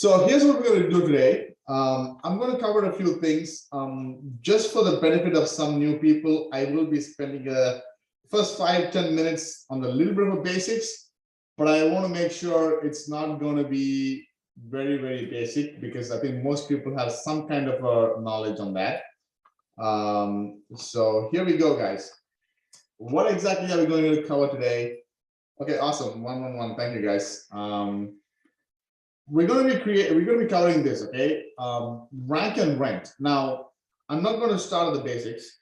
So here's what we're going to do today. I'm going to cover a few things. Just for the benefit of some new people, I will be spending the first 5-10 minutes on the little bit of the basics, but I want to make sure it's not going to be very, very basic, because I think most people have some kind of a knowledge on that. So here we go, guys. What exactly are we going to cover today? Okay, awesome. 111. Thank you, guys. We're going to be covering this, okay? Rank and rent. Now, I'm not going to start at the basics.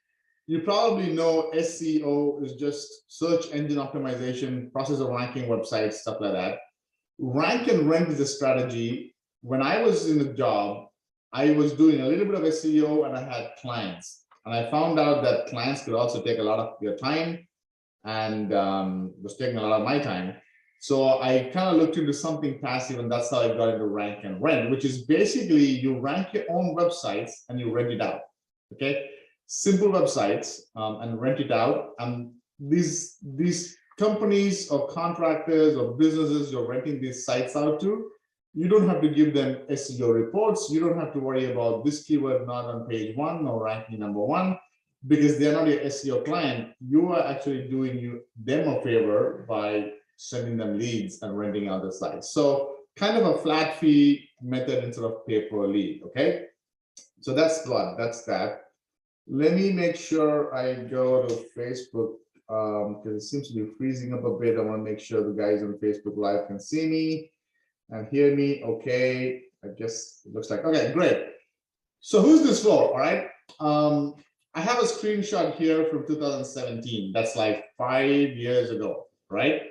You probably know SEO is just search engine optimization, process of ranking websites, stuff like that. Rank and rent is a strategy. When I was in the job, I was doing a little bit of SEO and I had clients. And I found out that clients could also take a lot of your time, and was taking a lot of my time. So I kind of looked into something passive, and that's how I got into rank and rent, which is basically you rank your own websites and you rent it out. Okay, simple websites, and rent it out. And these companies or contractors or businesses you're renting these sites out to, you don't have to give them SEO reports. You don't have to worry about this keyword not on page 1 or ranking number 1, because they're not your SEO client. You are actually doing them a favor by sending them leads and renting out the site. So kind of a flat fee method instead of pay per lead. Okay, so that's that. Let me make sure I go to Facebook, because it seems to be freezing up a bit. I want to make sure the guys on Facebook Live can see me and hear me. Okay, I guess it looks like, okay, great. So who's this for? All right, I have a screenshot here from 2017. That's like 5 years ago, right?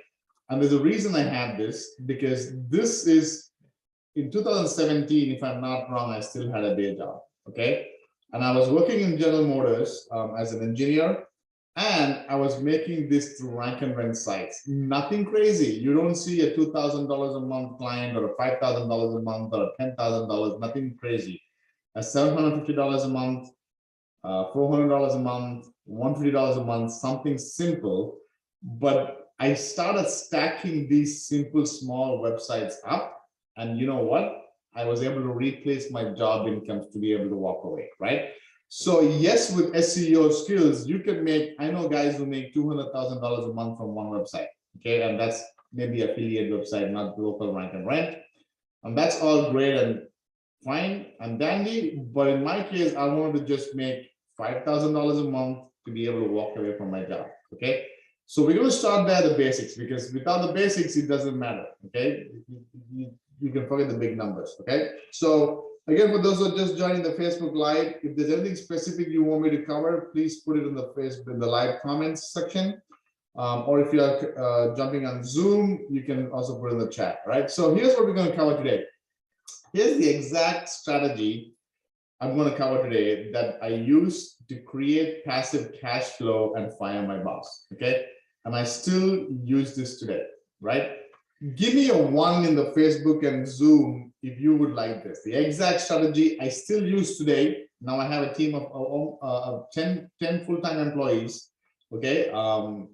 And there's a reason I have this, because this is in 2017, if I'm not wrong, I still had a day job, okay? And I was working in General Motors as an engineer, and I was making this through rank and rent sites. Nothing crazy. You don't see a $2,000 a month client or a $5,000 a month or a $10,000, nothing crazy. A $750 a month, $400 a month, $150 a month, something simple. But I started stacking these simple small websites up, and you know what? I was able to replace my job incomes to be able to walk away, right? So yes, with SEO skills, you can make, I know guys who make $200,000 a month from one website, okay? And that's maybe affiliate website, not local rank and rent. And that's all great and fine and dandy. But in my case, I wanted to just make $5,000 a month to be able to walk away from my job, okay? So we're going to start there, the basics, because without the basics, it doesn't matter, okay? You can forget the big numbers, okay? So again, for those who are just joining the Facebook Live, if there's anything specific you want me to cover, please put it in the live comments section. Or if you are jumping on Zoom, you can also put it in the chat, right? So here's what we're going to cover today. Here's the exact strategy I'm going to cover today that I use to create passive cash flow and fire my boss, okay? And I still use this today, right? Give me a 1 in the Facebook and Zoom if you would like this. The exact strategy I still use today. Now I have a team of 10 full-time employees, okay,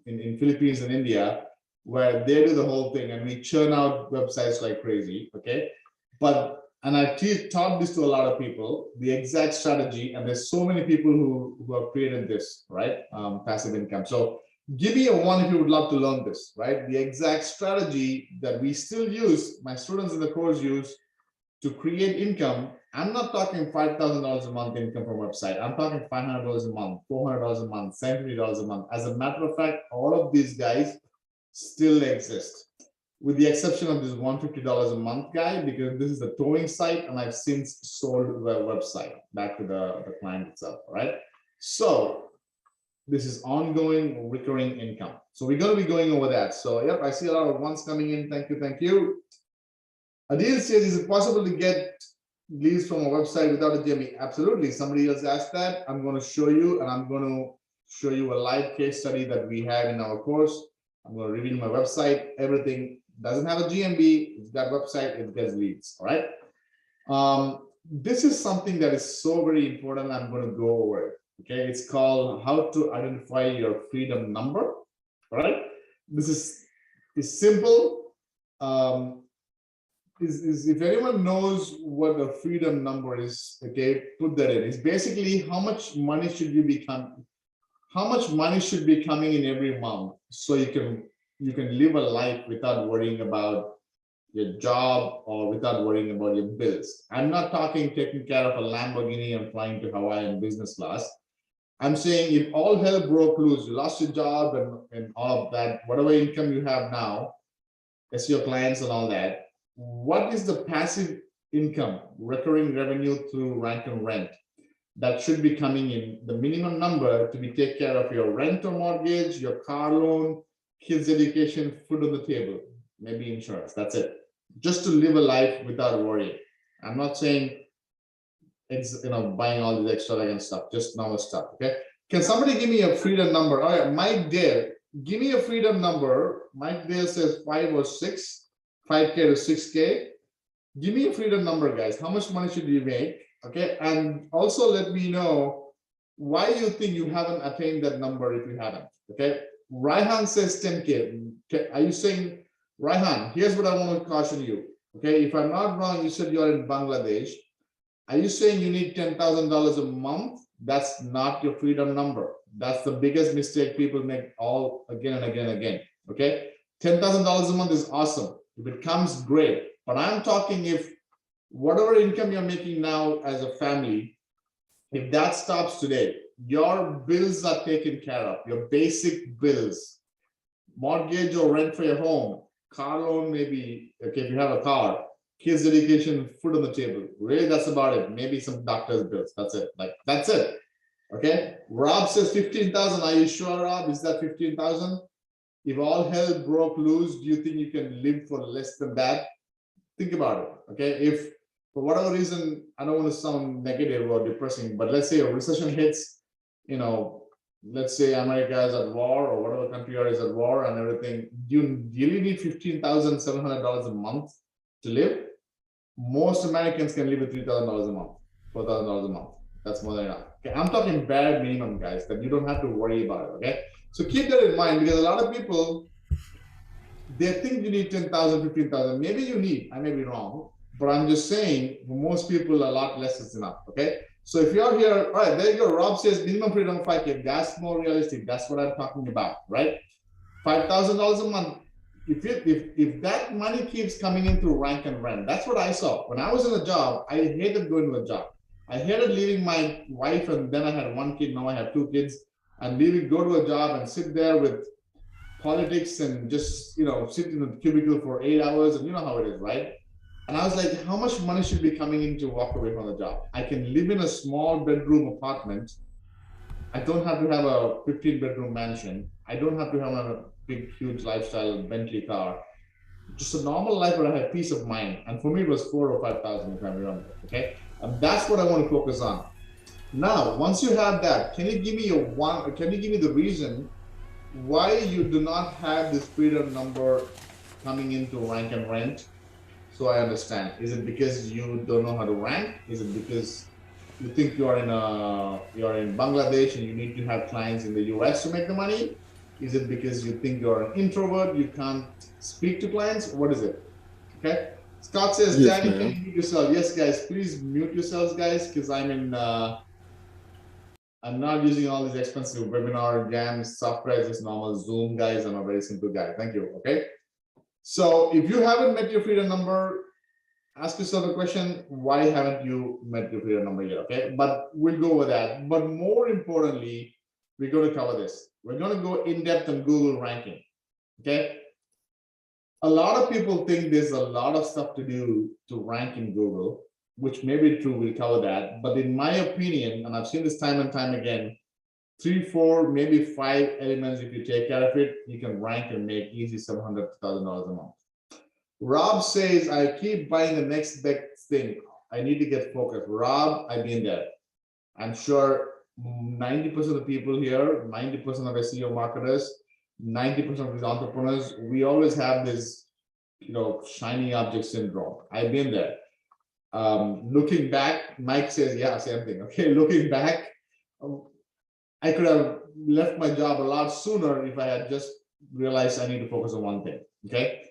in Philippines and India, where they do the whole thing and we churn out websites like crazy, okay? And I taught this to a lot of people, the exact strategy, and there's so many people who have created this, right? Passive income. So give me a 1 if you would love to learn this, right? The exact strategy that we still use, my students in the course use to create income. I'm not talking $5,000 a month income from a website. I'm talking $500 a month, $400 a month, $70 a month. As a matter of fact, all of these guys still exist, with the exception of this $150 a month guy, because this is the towing site and I've since sold the website back to the client itself, right? So this is ongoing recurring income. So we're going to be going over that. So yep, I see a lot of ones coming in. Thank you, thank you. Adil says, is it possible to get leads from a website without a GMB? Absolutely. Somebody else asked that. I'm going to show you, and I'm going to show you a live case study that we have in our course. I'm going to reveal my website. Everything doesn't have a GMB. It's got website. It gets leads. All right. This is something that is so very important. I'm going to go over it. Okay. It's called how to identify your freedom number. All right. This is simple. is if anyone knows what the freedom number is, okay, put that in. It's basically how much money should you become, how much money should be coming in every month so you can live a life without worrying about your job or without worrying about your bills. I'm not talking taking care of a Lamborghini and flying to Hawaii in business class. I'm saying if all hell broke loose, you lost your job and all of that, whatever income you have now, SEO clients and all that, what is the passive income, recurring revenue through rank and rent that should be coming in, the minimum number to be take care of your rent or mortgage, your car loan, kids' education, food on the table, maybe insurance. That's it. Just to live a life without worrying. I'm not saying it's buying all this extravagant stuff, just normal stuff. Okay. Can somebody give me a freedom number? All right, Mike Dale, give me a freedom number. Mike Dale says 5 or 6, 5K to 6K. Give me a freedom number, guys. How much money should you make? Okay, and also let me know why you think you haven't attained that number if you haven't. Okay, Raihan says 10K. Are you saying, Raihan, here's what I want to caution you. Okay, if I'm not wrong, you said you're in Bangladesh. Are you saying you need $10,000 a month? That's not your freedom number. That's the biggest mistake people make all again and again and again. Okay, $10,000 a month is awesome. If it comes, great. But I'm talking if whatever income you're making now as a family, if that stops today, your bills are taken care of, your basic bills, mortgage or rent for your home, car loan, maybe, okay, if you have a car, kids' education, food on the table. Really, that's about it. Maybe some doctor's bills. That's it. Like, that's it. Okay. Rob says 15,000. Are you sure, Rob? Is that 15,000? If all hell broke loose, do you think you can live for less than that? Think about it. Okay. If for whatever reason, I don't want to sound negative or depressing, but let's say a recession hits, let's say America is at war or whatever country is at war and everything, you really need $15,700 a month to live. Most Americans can live with $3,000 a month, $4,000 a month. That's more than enough. Okay, I'm talking bare minimum, guys, that you don't have to worry about it. Okay, so keep that in mind because a lot of people, they think you need 10,000, 15,000. Maybe you need, I may be wrong, but I'm just saying for most people, a lot less is enough. Okay, so if you're here, all right, there you go. Rob says minimum freedom 5K. That's more realistic. That's what I'm talking about, right? $5,000 a month. If that money keeps coming in through rank and rent, that's what I saw. When I was in a job, I hated going to a job. I hated leaving my wife, and then I had 1 kid, now I have 2 kids, and go to a job and sit there with politics and just, sit in a cubicle for 8 hours, and you know how it is, right? And I was like, how much money should be coming in to walk away from the job? I can live in a small bedroom apartment. I don't have to have a 15-bedroom mansion. I don't have to have a big, huge lifestyle Bentley car. Just a normal life where I have peace of mind. And for me, it was 4,000 or 5,000 if I remember. Okay, and that's what I want to focus on. Now, once you have that, can you give me the reason why you do not have this freedom number coming into rank and rent? So I understand. Is it because you don't know how to rank? Is it because you think you're in Bangladesh and you need to have clients in the US to make the money? Is it because you think you're an introvert, you can't speak to clients? What is it? Okay. Scott says, yes, Danny, can you mute yourself? Yes, guys, please mute yourselves, guys, because I'm not using all these expensive webinar jams, software, just normal Zoom, guys. I'm a very simple guy. Thank you. Okay. So if you haven't met your freedom number, ask yourself a question, why haven't you met your freedom number yet? Okay, but we'll go with that. But more importantly, we're going to cover this. We're going to go in depth on Google ranking. Okay, a lot of people think there's a lot of stuff to do to rank in Google, which may be true. We'll cover that. But in my opinion, and I've seen this time and time again, 3, 4, maybe 5 elements. If you take care of it, you can rank and make easy $700 to $1,000 a month. Rob says, I keep buying the next best thing. I need to get focused. Rob, I've been there. I'm sure 90% of the people here, 90% of SEO marketers, 90% of these entrepreneurs, we always have this, shiny object syndrome. I've been there. Looking back, Mike says, yeah, same thing. Okay, looking back, I could have left my job a lot sooner if I had just realized I need to focus on one thing. Okay.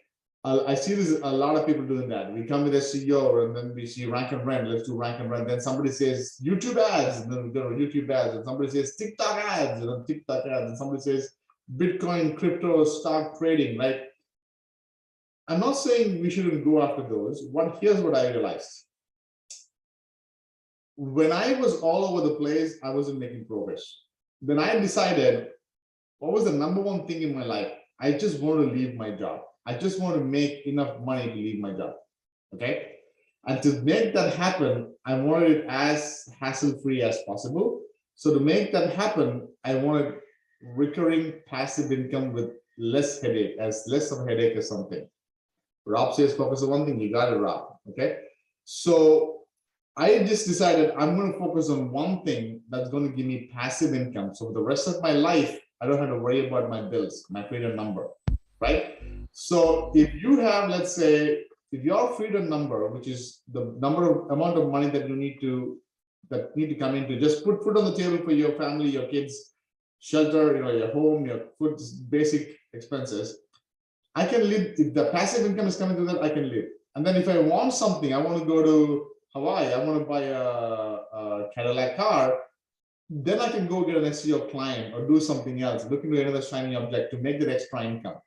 I see this a lot of people doing that. We come with SEO and then we see rank and rent. Let's do rank and rent. Then somebody says YouTube ads, and then we go to YouTube ads, and somebody says TikTok ads, and then TikTok ads, and somebody says Bitcoin, crypto, stock trading. Right? I'm not saying we shouldn't go after those. Here's what I realized. When I was all over the place, I wasn't making progress. Then I decided, what was the number one thing in my life? I just want to leave my job. I just want to make enough money to leave my job. Okay. And to make that happen, I wanted it as hassle-free as possible. So to make that happen, I wanted recurring passive income with less headache, less of a headache or something. Rob says focus on one thing, you got it, Rob. Okay. So I just decided I'm going to focus on one thing that's going to give me passive income. So for the rest of my life, I don't have to worry about my bills, my freedom number, right? So if you have, let's say, if your freedom number, which is the amount of money that you need to come into, just put food on the table for your family, your kids, shelter, your home, your food, basic expenses. I can live. If the passive income is coming to that, I can live. And then if I want something, I want to go to Hawaii, I want to buy a Cadillac car, then I can go get an SEO client or do something else, look into another shiny object to make that extra income.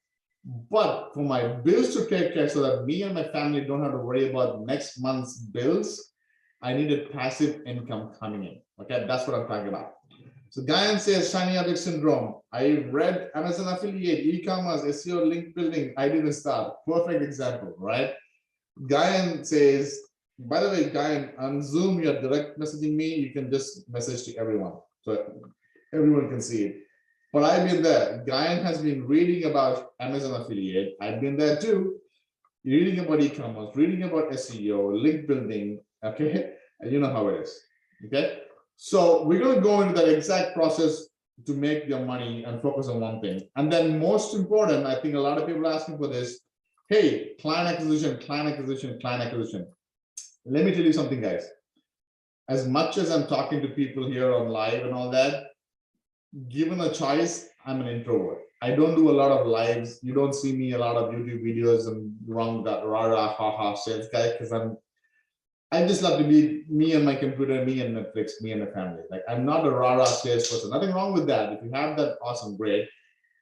But for my bills to take care so that me and my family don't have to worry about next month's bills, I needed passive income coming in. Okay, that's what I'm talking about. So Guyan says shiny object syndrome. I read Amazon affiliate, e-commerce, SEO, link building. I didn't start. Perfect example, right? Guyan says, by the way, Guyan, on Zoom, you're direct messaging me. You can just message to everyone, so everyone can see it. But I've been there. Guyan has been reading about Amazon affiliate. I've been there too. Reading about e-commerce, reading about SEO, link building. Okay, and you know how it is. Okay, so we're going to go into that exact process to make your money and focus on one thing. And then most important, I think a lot of people are asking for this. Hey, client acquisition, client acquisition, client acquisition. Let me tell you something, guys. As much as I'm talking to people here on live and all that, given a choice, I'm an introvert. I don't do a lot of lives. You don't see me a lot of YouTube videos and wrong that rah ha ha sales guy, because I just love to be me and my computer, me and Netflix, me and my family. Like, I'm not a rah sales person. Nothing wrong with that. If you have that, awesome, great.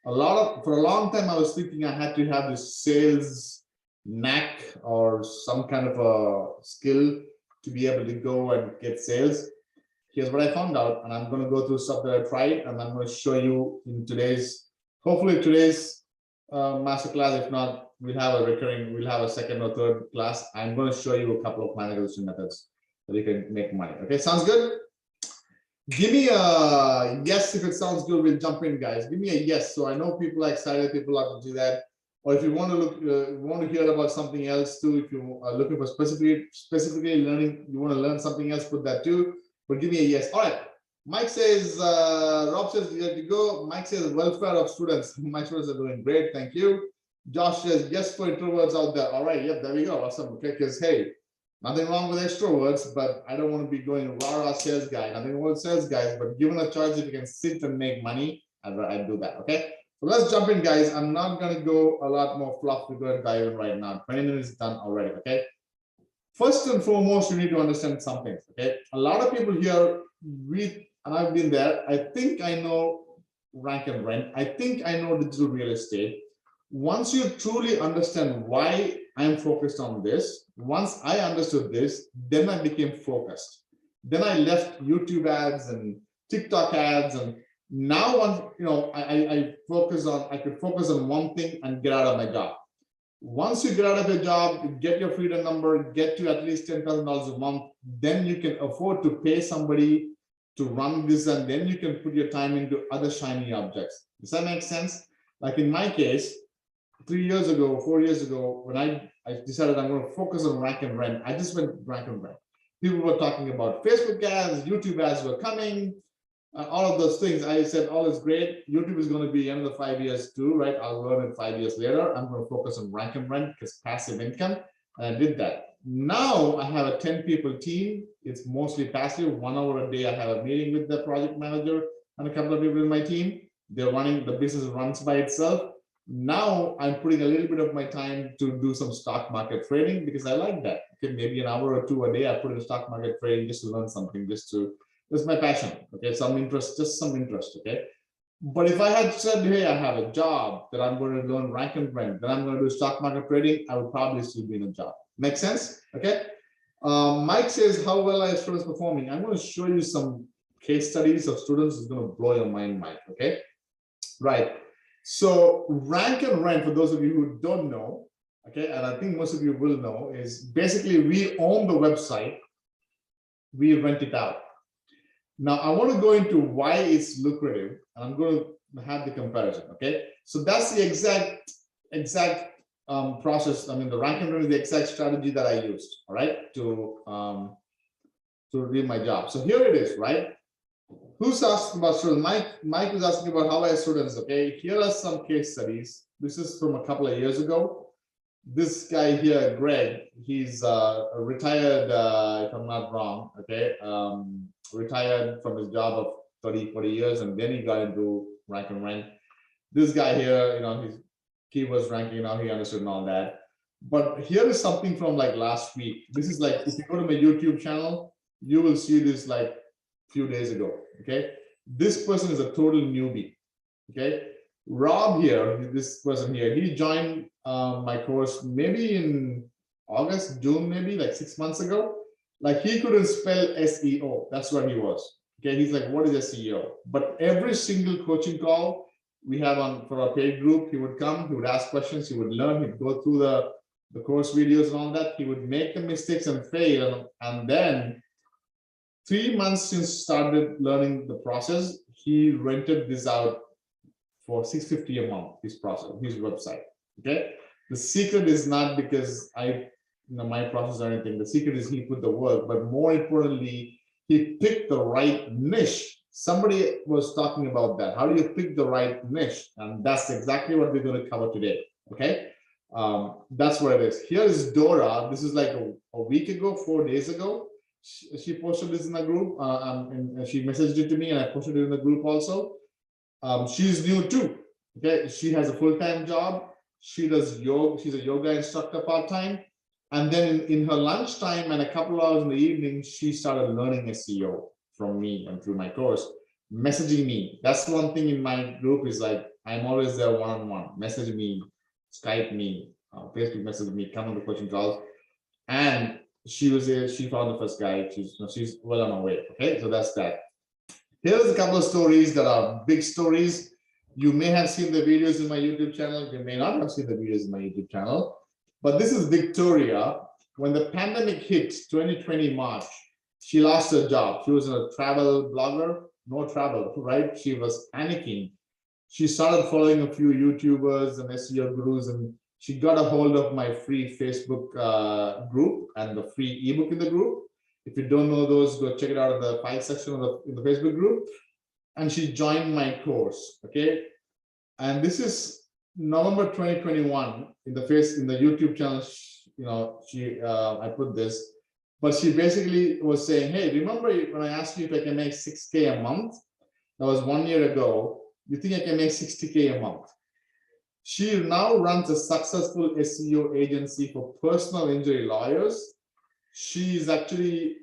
For a long time, I was thinking I had to have this sales knack or some kind of a skill to be able to go and get sales. Here's what I found out, and I'm going to go through stuff that I tried, and I'm going to show you in hopefully today's masterclass. If not, we'll have a second or third class. I'm going to show you a couple of client acquisition methods that you can make money. Okay, sounds good? Give me a yes if it sounds good. We'll jump in, guys. Give me a yes. So I know people are excited. People love to do that. Or if you want to hear about something else too, if you are looking for specifically learning, you want to learn something else, put that too. But give me a yes. All right. Mike says, Rob says, you have to go. Mike says, welfare of students. My students are doing great. Thank you. Josh says, yes for introverts out there. All right. Yep. There we go. Awesome. Okay. Because, hey, nothing wrong with extroverts, but I don't want to be going rah sales guy. Nothing wrong with sales guys, but given a choice, if you can sit and make money, I'd do that. Okay. So let's jump in, guys. I'm not going to go a lot more fluff. We're going to dive in right now. 20 minutes done already. Okay. First and foremost, you need to understand some things. Okay. A lot of people here read, and I've been there. I think I know rank and rent. I think I know digital real estate. Once you truly understand why I'm focused on this, once I understood this, then I became focused. Then I left YouTube ads and TikTok ads, and now I could focus on one thing and get out of my job. Once you get out of your job, get your freedom number, get to at least $10,000 a month, then you can afford to pay somebody to run this, and then you can put your time into other shiny objects. Does that make sense? Like in my case, 4 years ago, when I decided I'm going to focus on rank and rent, I just went rank and rent. People were talking about Facebook ads, YouTube ads were coming, all of those things. I said, all is great. YouTube is going to be another 5 years too, right? I'll learn it 5 years later. I'm going to focus on rank and rent because passive income. And I did that. Now I have a 10-people team. It's mostly passive. 1 hour a day, I have a meeting with the project manager and a couple of people in my team. They're running, the business runs by itself. Now I'm putting a little bit of my time to do some stock market trading because I like that. Okay, maybe an hour or two a day I put in stock market trading just to learn something, that's my passion. Okay, some interest, just some interest. Okay, but if I had said, hey, I have a job that I'm going to learn rank and rent, then I'm going to do stock market trading, I would probably still be in a job. Make sense? Okay. Mike says, how well are students performing? I'm going to show you some case studies of students. It's going to blow your mind, Mike. Okay. Right. So rank and rent, for those of you who don't know, okay, and I think most of you will know, is basically we own the website, we rent it out. Now I want to go into why it's lucrative, and I'm going to have the comparison. Okay, so that's the exact process. I mean, the rank and rent is the exact strategy that I used. All right, to do my job. So here it is. Right. Who's asking about students? Mike was asking about how I students. Okay, here are some case studies. This is from a couple of years ago. This guy here, Greg, he's a retired, if I'm not wrong, okay, retired from his job of 30-40 years, and then he got into rank and rent. This guy here, his keywords ranking, he understood and all that. But here is something from like last week. This is like, if you go to my YouTube channel, you will see this like few days ago. Okay, this person is a total newbie. Okay, Rob here, this person here, he joined my course maybe in August, June, maybe like 6 months ago. Like he couldn't spell SEO. That's what he was. Okay, he's like, what is SEO? But every single coaching call we have on for our paid group, he would come, he would ask questions, he would learn, he'd go through the course videos and all that. He would make the mistakes and fail, and then 3 months since started learning the process, he rented this out for $650 a month. His website. Okay, the secret is not because my process or anything. The secret is he put the work, but more importantly, he picked the right niche. Somebody was talking about that. How do you pick the right niche? And that's exactly what we're going to cover today. Okay, that's what it is. Here is Dora. This is like a week ago, 4 days ago. She posted this in the group, and she messaged it to me, and I posted it in the group also. She's new too. Okay, she has a full-time job. She does yoga. She's a yoga instructor part-time, and then in her lunchtime and a couple hours in the evening, she started learning SEO from me and through my course, messaging me. That's one thing in my group is like I'm always there one-on-one. Message me, Skype me, Facebook message me, come on the coaching calls, and she found the first guy. She's well on her way. Okay, so that's that. Here's a couple of stories that are big stories. You may have seen the videos in my YouTube channel. You may not have seen the videos in my YouTube channel. But this is Victoria. When the pandemic hit 2020 March, she lost her job. She was a travel blogger, no travel, right? She was panicking. She started following a few YouTubers and SEO gurus, and she got a hold of my free Facebook group and the free ebook in the group. If you don't know those, go check it out in the file section in the Facebook group. And she joined my course. Okay, and this is November 2021 in the YouTube channel. I put this, but she basically was saying, hey, remember when I asked you if I can make 6K a month? That was 1 year ago. You think I can make 60K a month? She now runs a successful SEO agency for personal injury lawyers. She is actually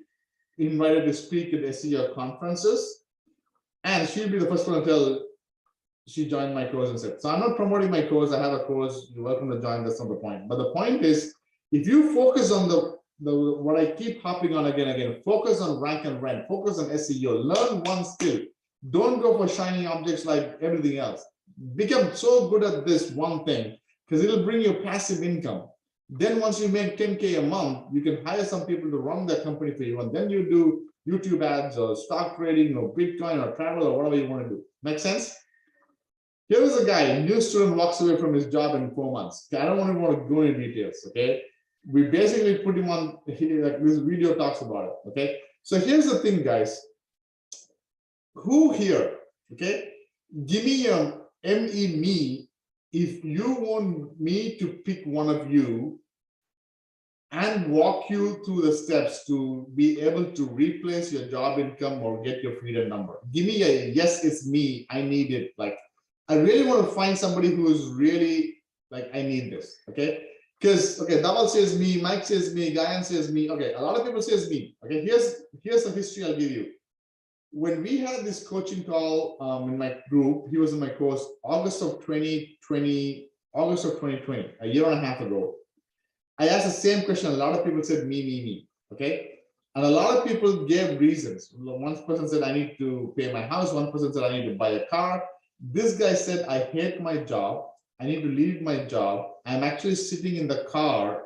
invited to speak at SEO conferences, and she'll be the first one to tell she joined my course and said, so I'm not promoting my course. I have a course. You're welcome to join. That's not the point. But the point is, if you focus on what I keep hopping on again, focus on rank and rent, focus on SEO, learn one skill. Don't go for shiny objects like everything else. Become so good at this one thing because it'll bring you passive income. Then once you make 10K a month, you can hire some people to run that company for you. And then you do YouTube ads or stock trading or Bitcoin or travel or whatever you want to do. Make sense? Here is a guy, a new student walks away from his job in 4 months. I don't want to go into details, okay? We basically put him on, like this video talks about it, okay? So here's the thing, guys. Who here, okay? Give me a me if you want me to pick one of you and walk you through the steps to be able to replace your job income or get your freedom number. Give me a yes, it's me. I need it. Like I really want to find somebody who is really like, I need this, okay? Because, okay, Dhaval says me, Mike says me, Gayan says me. Okay, a lot of people says me. Okay, here's the history I'll give you. When we had this coaching call in my group, he was in my course, August of 2020, a year and a half ago. I asked the same question. A lot of people said me, okay? And a lot of people gave reasons. One person said, I need to pay my house. One person said, I need to buy a car. This guy said, I hate my job. I need to leave my job. I'm actually sitting in the car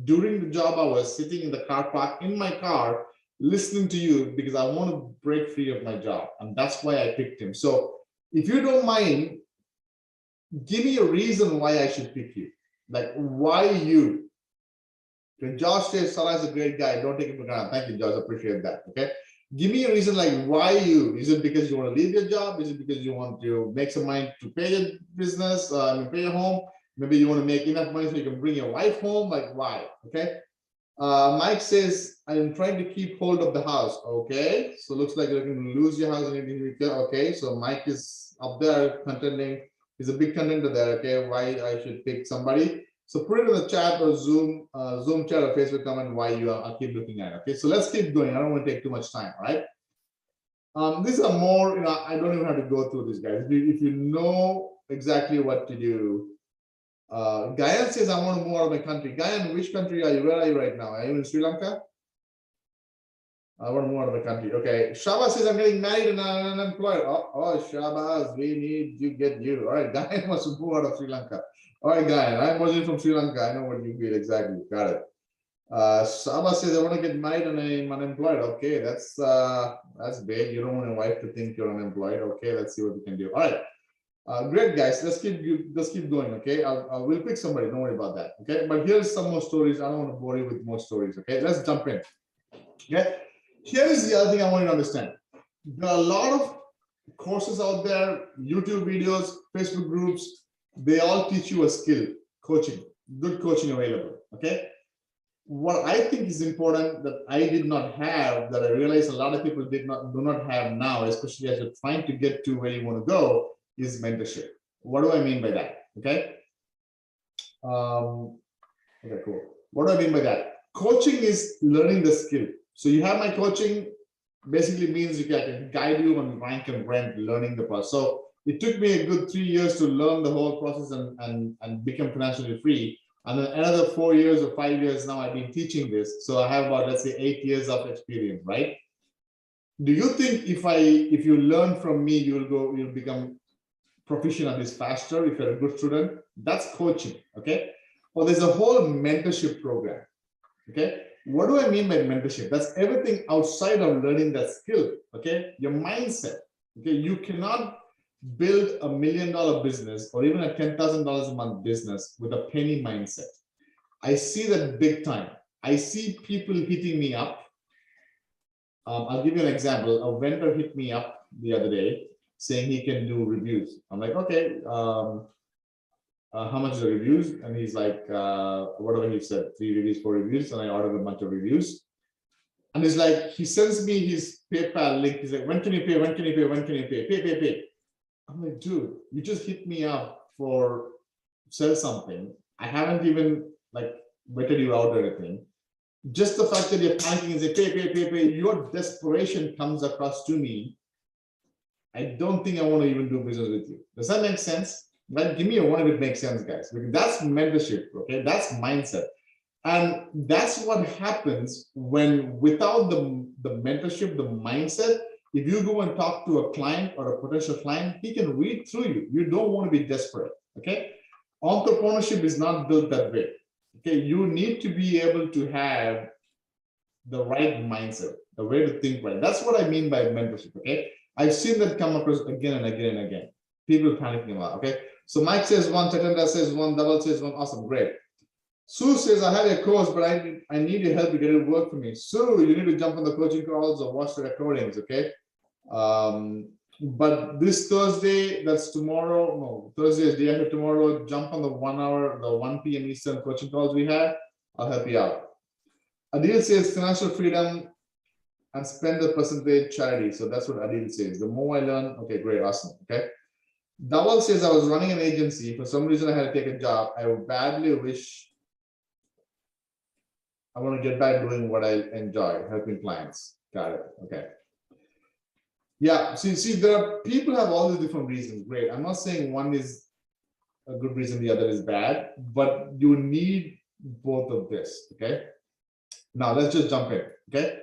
during the job hours, sitting in the car park in my car, listening to you because I want to break free of my job. And that's why I picked him. So if you don't mind, give me a reason why I should pick you. Like, why you? Okay, Josh says Sarah is a great guy. Don't take him for granted. Thank you, Josh. Appreciate that. Okay. Give me a reason, like, why you? Is it because you want to leave your job? Is it because you want to make some money to pay your business, pay your home? Maybe you want to make enough money so you can bring your wife home. Like, why? Okay. Mike says, I'm trying to keep hold of the house. Okay. So looks like you're going to lose your house. Okay. So Mike is up there contending. He's a big contender there. Okay. Why I should pick somebody. So put it in the chat or Zoom chat or Facebook comment why you are. I'll keep looking at it. Okay, so let's keep going. I don't want to take too much time. All right. These are more, I don't even have to go through these guys. If you know exactly what to do. Gayan says, I want to move out of my country. Gayan, which country are you? Where are you right now? Are you in Sri Lanka? I want to move out of the country. Okay. Shabaz says, I'm getting married and I'm unemployed. Oh, Shabaz, we need to get you. All right. Gayan wants to move out of Sri Lanka. All right, Gayan. I'm originally from Sri Lanka. I know what you feel exactly. Got it. Shabaz says, I want to get married and I'm unemployed. Okay. That's big. You don't want your wife to think you're unemployed. Okay. Let's see what we can do. All right. Great, guys. Let's keep going. Okay. We'll pick somebody. Don't worry about that. Okay. But here's some more stories. I don't want to bore you with more stories. Okay. Let's jump in. Okay. Here is the other thing I want you to understand. There are a lot of courses out there, YouTube videos, Facebook groups. They all teach you a skill, coaching, good coaching available. Okay. What I think is important that I did not have, that I realize a lot of people do not have now, especially as you're trying to get to where you want to go, is mentorship. What do I mean by that? Okay. Okay, cool. What do I mean by that? Coaching is learning the skill. So you have my coaching, basically means you can guide you on rank and rent, learning the process. So it took me a good 3 years to learn the whole process and become financially free. And then another 4 years or 5 years now I've been teaching this. So I have about, let's say, 8 years of experience, right? Do you think if you learn from me, you'll become proficient at this faster if you're a good student? That's coaching, okay? Well, there's a whole mentorship program, okay? What do I mean by mentorship? That's everything outside of learning that skill, okay? Your mindset, okay? You cannot build $1 million business or even a $10,000 a month business with a penny mindset. I see that big time. I see people hitting me up. I'll give you an example. A vendor hit me up the other day saying he can do reviews. I'm like, okay, how much is the reviews? And he's like, whatever he said, 3 reviews, 4 reviews. And I ordered a bunch of reviews. And it's like, he sends me his PayPal link. He's like, when can you pay? When can you pay? When can you pay? Pay. I'm like, dude, you just hit me up for sell something. I haven't even like vetted you out or anything. Just the fact that you're panicking and say, pay, your desperation comes across to me. I don't think I want to even do business with you. Does that make sense? Right? Give me a one if it makes sense, guys. Because that's mentorship, okay? That's mindset. And that's what happens when without the mentorship, the mindset, if you go and talk to a client or a potential client, he can read through you. You don't want to be desperate, okay? Entrepreneurship is not built that way, okay? You need to be able to have the right mindset, the way to think right. That's what I mean by mentorship, okay? I've seen that come across again and again and again. People panicking a lot, okay? So Mike says 1, Chatendra says 1, Dhaval says 1, awesome, great. Sue says, I have a course, but I need your help to get it work for me. Sue, you need to jump on the coaching calls or watch the recordings, okay? But this Thursday, that's tomorrow, no, Thursday is day after tomorrow, jump on the 1 hour, the 1 p.m. Eastern coaching calls we have. I'll help you out. Adil says financial freedom and spend the percentage charity. So that's what Adil says. The more I learn, okay, great, awesome, okay? Dawal says, I was running an agency. For some reason, I had to take a job. I badly wish I want to get back doing what I enjoy, helping clients. Got it. Okay. Yeah. See, there are people have all these different reasons. Great. I'm not saying one is a good reason, the other is bad, but you need both of this. Okay. Now let's just jump in. Okay.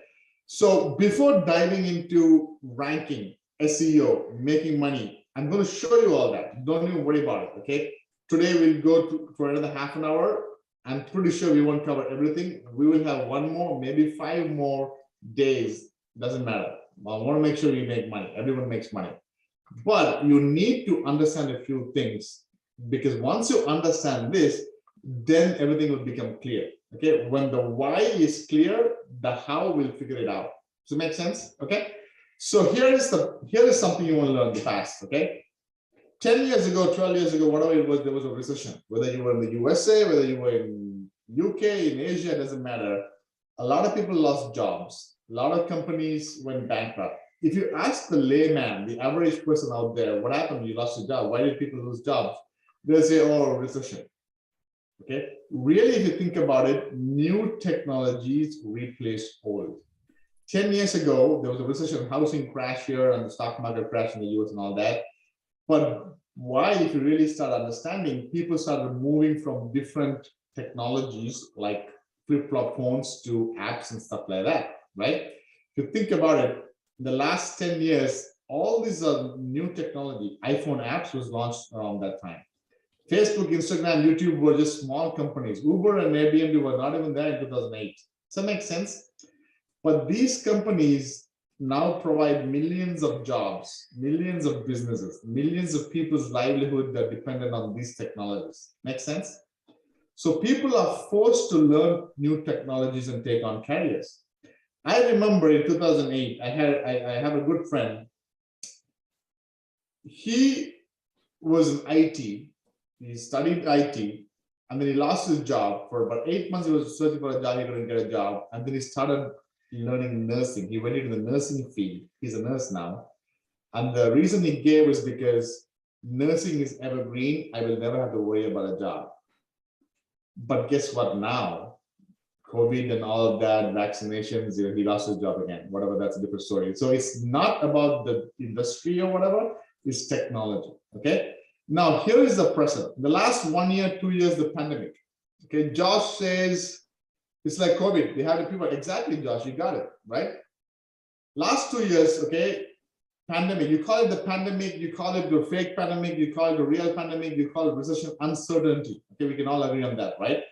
So before diving into ranking, SEO, making money, I'm going to show you all that. Don't even worry about it. Okay. Today we'll go for another half an hour. I'm pretty sure we won't cover everything. We will have one more, maybe 5 more days. Doesn't matter. I want to make sure we make money. Everyone makes money. But you need to understand a few things, because once you understand this, then everything will become clear. Okay. When the why is clear, the how will figure it out. Does it make sense? Okay. So here is something you want to learn fast. Okay. 10 years ago, 12 years ago, whatever it was, there was a recession. Whether you were in the USA, whether you were in UK, in Asia, it doesn't matter. A lot of people lost jobs. A lot of companies went bankrupt. If you ask the layman, the average person out there, what happened? You lost your job. Why did people lose jobs? They'll say, oh, recession. Okay. Really, if you think about it, new technologies replaced old. 10 years ago, there was a recession, housing crash here, and the stock market crash in the US and all that. But why, if you really start understanding, people started moving from different technologies like flip-flop phones to apps and stuff like that, right? If you think about it, in the last 10 years, all these are new technology. iPhone apps was launched around that time. Facebook, Instagram, YouTube were just small companies. Uber and Airbnb were not even there in 2008. Does that make sense? But these companies now provide millions of jobs, millions of businesses, millions of people's livelihood that are dependent on these technologies. Make sense? So people are forced to learn new technologies and take on careers. I remember in 2008, I have a good friend. He was in IT. He studied IT, and then he lost his job. For about 8 months, he was searching for a job. He couldn't get a job, and then he started learning nursing. He went into the nursing field. He's a nurse now. And the reason he gave was because nursing is evergreen. I will never have to worry about a job. But guess what now? COVID and all of that, vaccinations, he lost his job again. Whatever, that's a different story. So it's not about the industry or whatever, it's technology. Okay. Now here is the present. The last 1 year, 2 years, the pandemic. Okay. Josh says, it's like COVID. They have the people. Exactly, Josh. You got it, right? Last 2 years, okay, pandemic. You call it the pandemic, you call it the fake pandemic, you call it the real pandemic, you call it recession, uncertainty. Okay, we can all agree on that, right?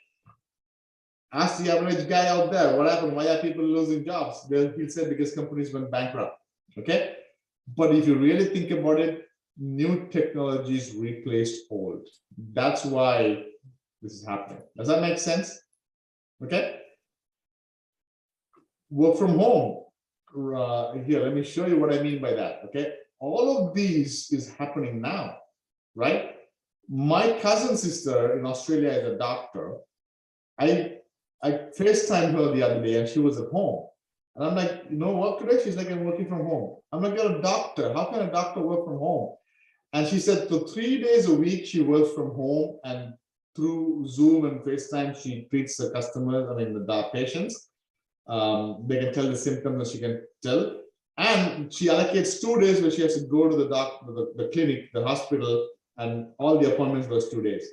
Ask the average guy out there, what happened? Why are people losing jobs? He'll say because companies went bankrupt. Okay, but if you really think about it, new technologies replaced old. That's why this is happening. Does that make sense? Okay. Work from home. Here, let me show you what I mean by that. Okay. All of these is happening now, right? My cousin sister in Australia is a doctor. I FaceTimed her the other day and she was at home. And I'm like, you know what today? She's like, I'm working from home. I'm like, you're a doctor. How can a doctor work from home? And she said for 3 days a week, she works from home, and through Zoom and FaceTime, she treats the customers, the patients. They can tell the symptoms and she can tell. And she allocates 2 days where she has to go to the doctor, the clinic, the hospital, and all the appointments those 2 days,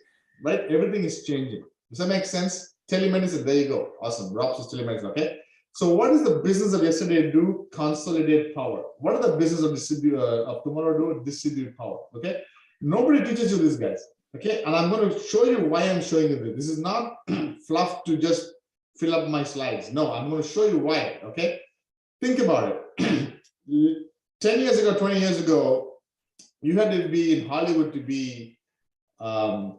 right? Everything is changing. Does that make sense? Telemedicine, there you go. Awesome. Rob says telemedicine, okay? So what does the business of yesterday do? Consolidate power. What does the business of tomorrow do? Distribute power, okay? Nobody teaches you this, guys, okay? And I'm going to show you why I'm showing you this. This is not fluff to just fill up my slides. No, I'm going to show you why, okay? Think about it. 10 years ago, 20 years ago, you had to be in Hollywood to be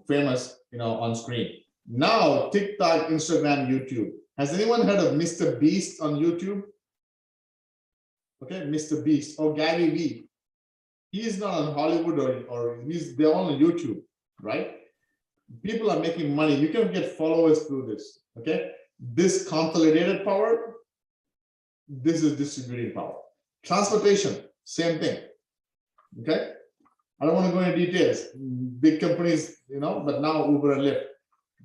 famous, on screen. Now, TikTok, Instagram, YouTube. Has anyone heard of Mr. Beast on YouTube? Okay, Mr. Beast or Gary Vee. He's not on Hollywood or they're on YouTube, right? People are making money. You can get followers through this, okay? This consolidated power, this is distributing power. Transportation, same thing, okay? I don't want to go into details. Big companies, but now Uber and Lyft.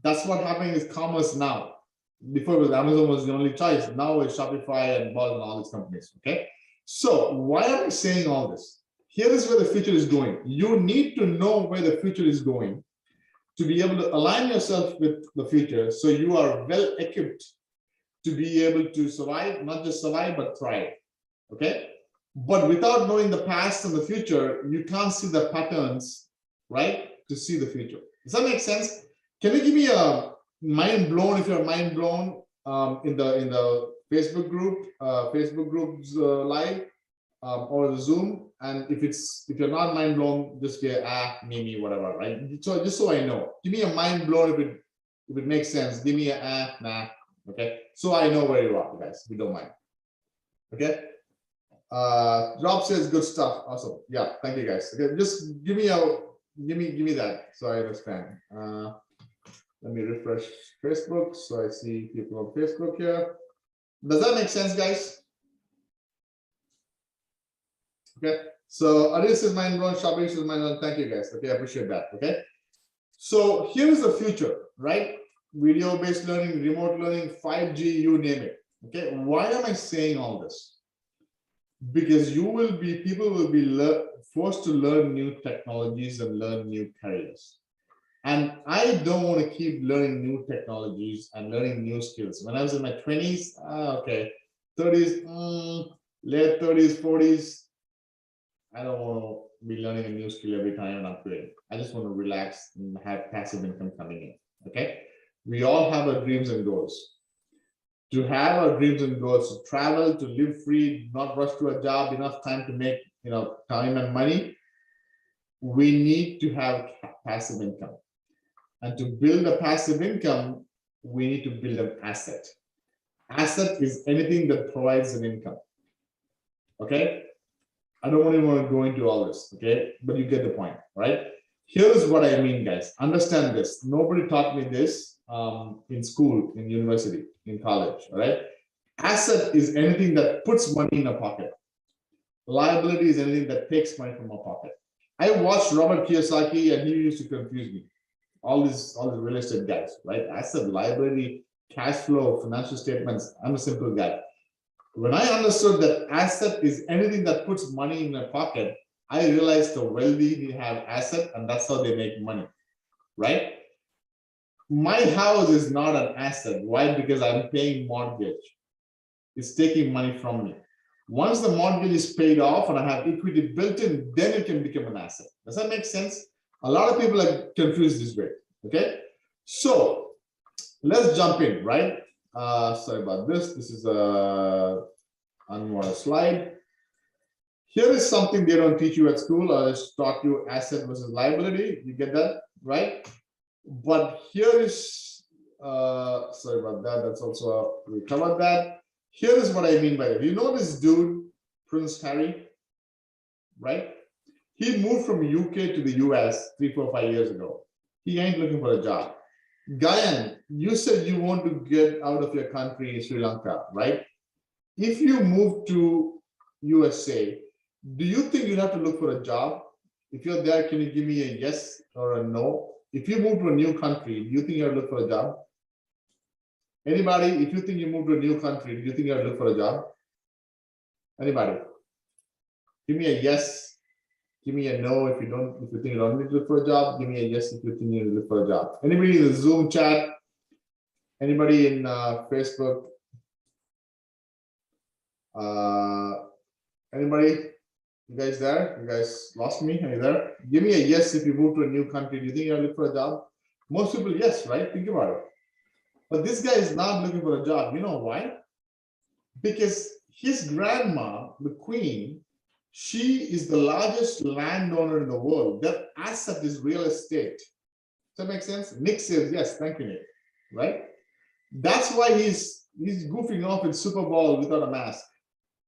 That's what happening is commerce now. Before it was Amazon was the only choice. Now it's Shopify and Buzz and all these companies. Okay. So why am I saying all this? Here is where the future is going. You need to know where the future is going to be able to align yourself with the future, so you are well equipped to be able to survive, not just survive, but thrive. Okay. But without knowing the past and the future, you can't see the patterns, right? To see the future. Does that make sense? Can you give me a mind blown if you're mind blown in the Facebook group, live or the Zoom? And if you're not mind blown, just get me, whatever, right? So just so I know, give me a mind blown if it makes sense. Give me a nah, okay? So I know where you are, guys. If you don't mind, okay? Rob says good stuff. Awesome. Yeah, thank you guys. Okay, just give me that so I understand. Let me refresh Facebook so I see people on Facebook here. Does that make sense, guys? Okay. So Aris is mind blown, Shabir is mind blown. Thank you guys. Okay, I appreciate that. Okay. So here is the future, right? Video-based learning, remote learning, 5G, you name it. Okay. Why am I saying all this? Because people will be forced to learn new technologies and learn new careers. And I don't want to keep learning new technologies and learning new skills. When I was in my 20s, okay, 30s, late 30s, 40s, I don't want to be learning a new skill every time and upgrade. I just want to relax and have passive income coming in. Okay. We all have our dreams and goals. To have our dreams and goals, to travel, to live free, not rush to a job, enough time to make time and money, we need to have passive income. And to build a passive income, we need to build an asset. Asset is anything that provides an income. Okay? I don't even want to go into all this, okay? But you get the point, right? Here is what I mean, guys. Understand this. Nobody taught me this in school, in university, in college, all right? Asset is anything that puts money in a pocket. Liability is anything that takes money from a pocket. I watched Robert Kiyosaki and he used to confuse me. All these real estate guys, right? Asset, liability, cash flow, financial statements. I'm a simple guy. When I understood that asset is anything that puts money in a pocket, I realized the wealthy have asset and that's how they make money, right? My house is not an asset. Why? Because I'm paying mortgage. It's taking money from me. Once the mortgage is paid off and I have equity built in, then it can become an asset. Does that make sense? A lot of people are confused this way. Okay. So let's jump in, right? Sorry about this. This is a unwanted slide. Here is something they don't teach you at school. I just taught you asset versus liability. You get that, right? But here is, sorry about that. That's also, we covered that. Here is what I mean by that. You know this dude, Prince Harry, right? He moved from UK to the US 3, 4, 5 years ago. He ain't looking for a job. Gayan, you said you want to get out of your country in Sri Lanka, right? If you move to USA, do you think you have to look for a job? If you're there, can you give me a yes or a no? If you move to a new country, do you think you have to look for a job? Anybody, if you think you move to a new country, do you think you have to look for a job? Anybody? Give me a yes. Give me a no if you think you don't need to look for a job. Give me a yes if you think you need to look for a job. Anybody in the Zoom chat? Anybody in Facebook? Anybody? You guys there? You guys lost me? Are you there? Give me a yes if you move to a new country. Do you think you're looking for a job? Most people, yes, right? Think about it. But this guy is not looking for a job. You know why? Because his grandma, the queen, she is the largest landowner in the world. That asset is real estate. Does that make sense? Nick says, yes, thank you, Nick. Right? That's why he's goofing off in Super Bowl without a mask.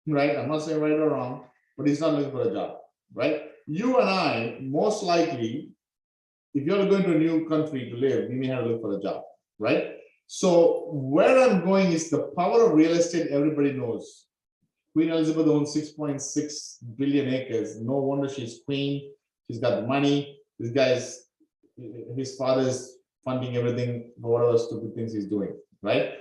Right? I'm not saying right or wrong, but he's not looking for a job. Right? You and I, most likely, if you're going to a new country to live, you may have to look for a job. Right? So where I'm going is the power of real estate. Everybody knows. Queen Elizabeth owns 6.6 billion acres. No wonder she's queen. He's got the money. This guy's, his father's funding everything for whatever stupid things he's doing, right?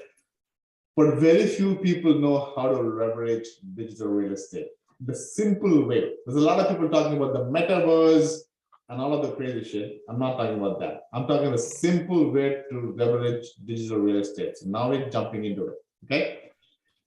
But very few people know how to leverage digital real estate. The simple way. There's a lot of people talking about the metaverse and all of the crazy shit. I'm not talking about that. I'm talking the simple way to leverage digital real estate. So now we're jumping into it, okay?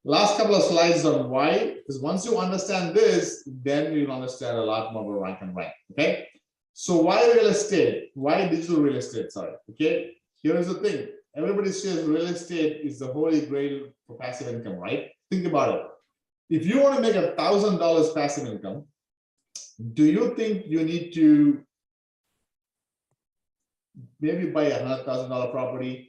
Last couple of slides on why, because once you understand this, then you'll understand a lot more about rank and rank, okay? So why real estate? Why digital real estate, sorry, okay? Here's the thing. Everybody says real estate is the holy grail for passive income, right? Think about it. If you want to make $1,000 passive income, do you think you need to maybe buy a $100,000 property?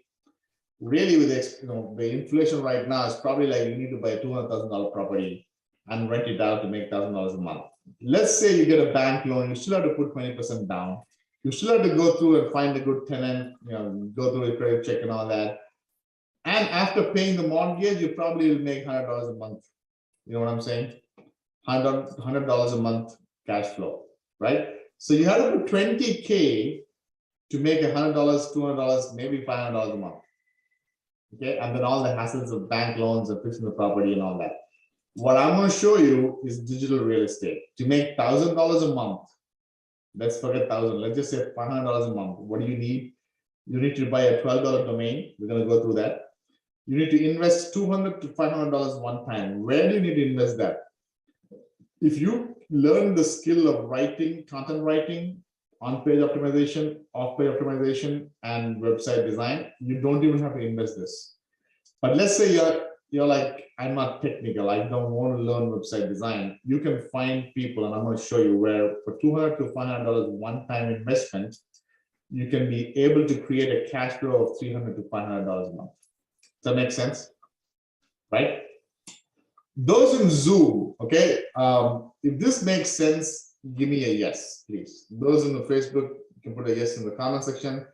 Really, with the inflation right now, is probably like you need to buy a $200,000 property and rent it out to make $1,000 a month. Let's say you get a bank loan, you still have to put 20% down. You still have to go through and find a good tenant, go through a credit check and all that. And after paying the mortgage, you probably will make $100 a month. You know what I'm saying? $100 a month cash flow, right? So you have to put 20K to make $100, $200, maybe $500 a month. Okay, and then all the hassles of bank loans and fixing the property and all that. What I'm going to show you is digital real estate. To make $1,000 a month, let's forget 1,000, let's just say $500 a month. What do you need? You need to buy a $12 domain. We're going to go through that. You need to invest $200 to $500 one time. Where do you need to invest that? If you learn the skill of writing, content writing, on-page optimization, off-page optimization, and website design, you don't even have to invest this. But let's say you're like, I'm not technical, I don't want to learn website design. You can find people, and I'm going to show you where for $200 to $500 one-time investment, you can be able to create a cash flow of $300 to $500 a month. Does that make sense? Right? Those in Zoom, okay, if this makes sense, give me a yes, please. Those in the Facebook, you can put a yes in the comment section.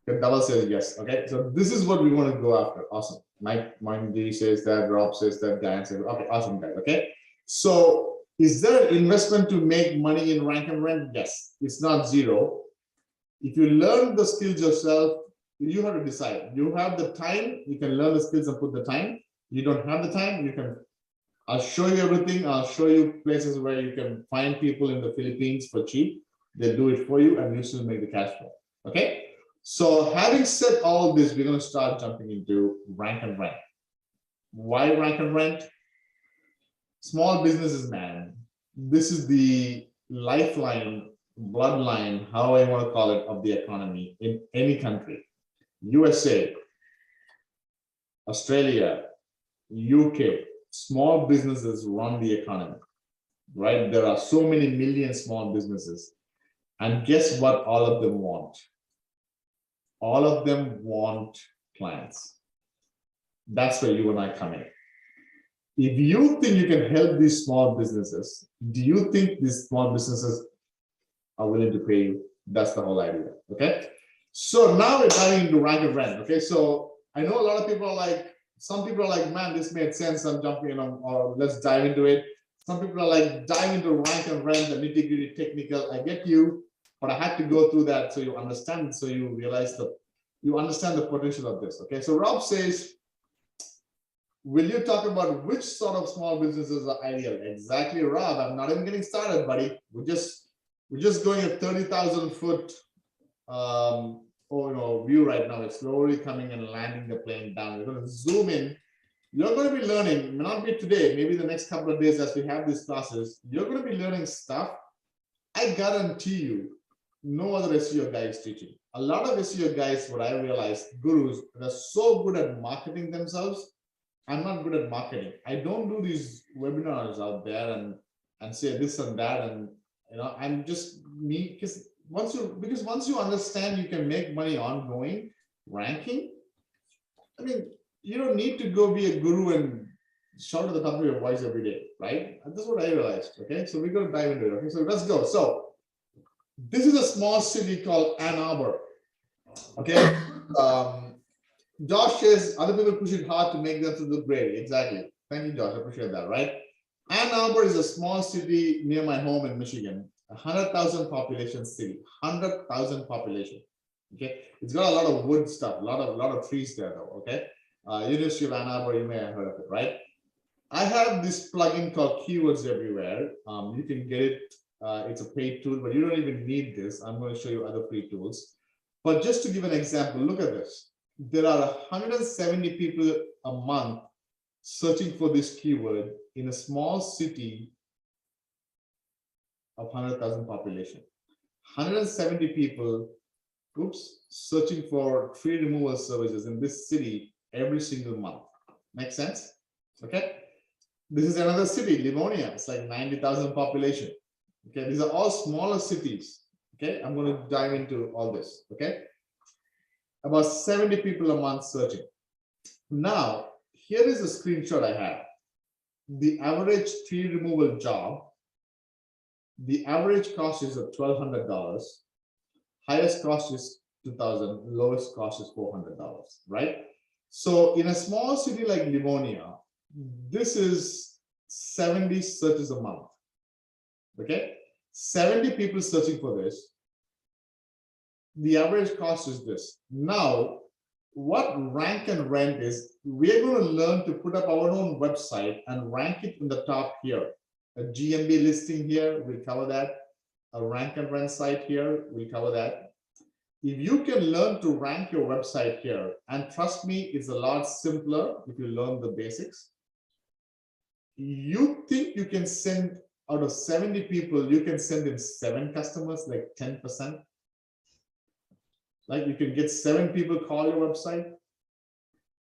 You can double say yes, okay? So this is what we want to go after. Awesome. Mike Mindy says that, Rob says that, Diane says, okay, awesome, guys, okay? So is there an investment to make money in rank and rent? Yes, it's not zero. If you learn the skills yourself, you have to decide. You have the time, you can learn the skills and put the time. You don't have the time, you can, I'll show you everything. I'll show you places where you can find people in the Philippines for cheap. They'll do it for you and you still make the cash flow, okay? So having said all this, we're going to start jumping into rank and rent. Why rank and rent? Small businesses, man. This is the lifeline, bloodline, how I want to call it, of the economy in any country. USA, Australia, UK, small businesses run the economy, right? There are so many million small businesses. And guess what all of them want? All of them want clients. That's where you and I come in. If you think you can help these small businesses, do you think these small businesses are willing to pay you? That's the whole idea, okay? So now we're diving into rank and rent, okay? So I know a lot of people are like, some people are like, man, this made sense, I'm jumping in, or let's dive into it. Some people are like, dive into rank and rent, the nitty-gritty technical. I get you, but I had to go through that so you understand, so you realize that you understand the potential of this, okay? So Rob says, will you talk about which sort of small businesses are ideal? Exactly, Rob. I'm not even getting started, buddy. We're just going a 30,000 foot view right now. It's slowly coming and landing the plane down. We're going to zoom in. You're going to be learning, it may not be today, maybe the next couple of days as we have these classes, you're going to be learning stuff. I guarantee you, no other SEO guy is teaching. A lot of SEO guys, what I realized, gurus, they're so good at marketing themselves. I'm not good at marketing. I don't do these webinars out there and say this and that, and I'm just me, because once you understand you can make money ongoing ranking, I mean, you don't need to go be a guru and shout at the top of your voice every day, right? That's what I realized. Okay, so we're going to dive into it. Okay, so let's go. So this is a small city called Ann Arbor. Okay. Josh says other people push it hard to make them to look great. Exactly. Thank you, Josh. I appreciate that, right? Ann Arbor is a small city near my home in Michigan. 100,000 population city, 100,000 population. Okay, it's got a lot of wood stuff, a lot of trees there though. Okay, University of Ann Arbor, you may have heard of it, right? I have this plugin called Keywords Everywhere. You can get it. It's a paid tool, but you don't even need this. I'm going to show you other free tools. But just to give an example, look at this. There are 170 people a month searching for this keyword in a small city of 100,000 population. 170 people, searching for tree removal services in this city every single month. Make sense? Okay. This is another city, Livonia. It's like 90,000 population. Okay, these are all smaller cities. Okay, I'm going to dive into all this. Okay, about 70 people a month searching. Now, here is a screenshot I have. The average tree removal job, the average cost is $1,200. Highest cost is $2,000. Lowest cost is $400. Right? So, in a small city like Livonia, this is 70 searches a month. Okay, 70 people searching for this. The average cost is this. Now, what rank and rent is, we're going to learn to put up our own website and rank it in the top here. A GMB listing here, we'll cover that. A rank and rent site here, we'll cover that. If you can learn to rank your website here, and trust me, it's a lot simpler if you learn the basics. You think you can send out of 70 people, you can send in 7 customers, like 10%. Like you can get 7 people call your website,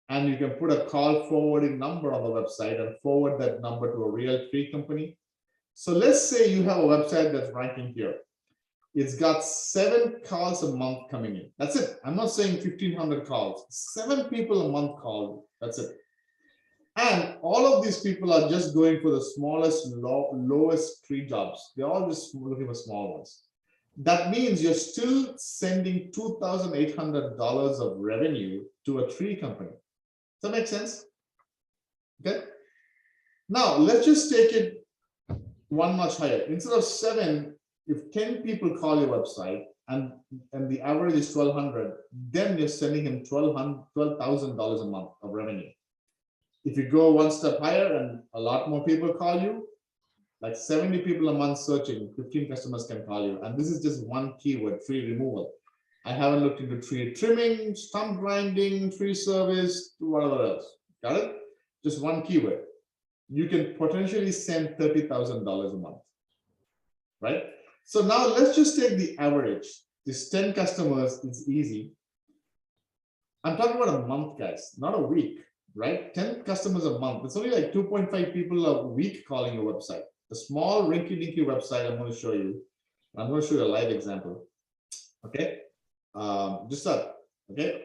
and you can put a call forwarding number on the website and forward that number to a real tree company. So let's say you have a website that's ranking here. It's got 7 calls a month coming in. That's it. I'm not saying 1,500 calls. 7 people a month called. That's it. And all of these people are just going for the smallest, lowest tree jobs. They're all just looking for small ones. That means you're still sending $2,800 of revenue to a tree company. Does that make sense? Okay. Now, let's just take it one much higher. Instead of 7, if 10 people call your website and the average is 1,200, then you're sending him $12,000 a month of revenue. If you go one step higher and a lot more people call you, like 70 people a month searching, 15 customers can call you. And this is just one keyword, tree removal. I haven't looked into tree trimming, stump grinding, tree service, whatever else. Got it? Just one keyword. You can potentially send $30,000 a month, right? So now let's just take the average. This 10 customers is easy. I'm talking about a month, guys, not a week. Right? 10 customers a month. It's only like 2.5 people a week calling your website. The small rinky-dinky website I'm going to show you. I'm going to show you a live example. Okay. Just that. Okay.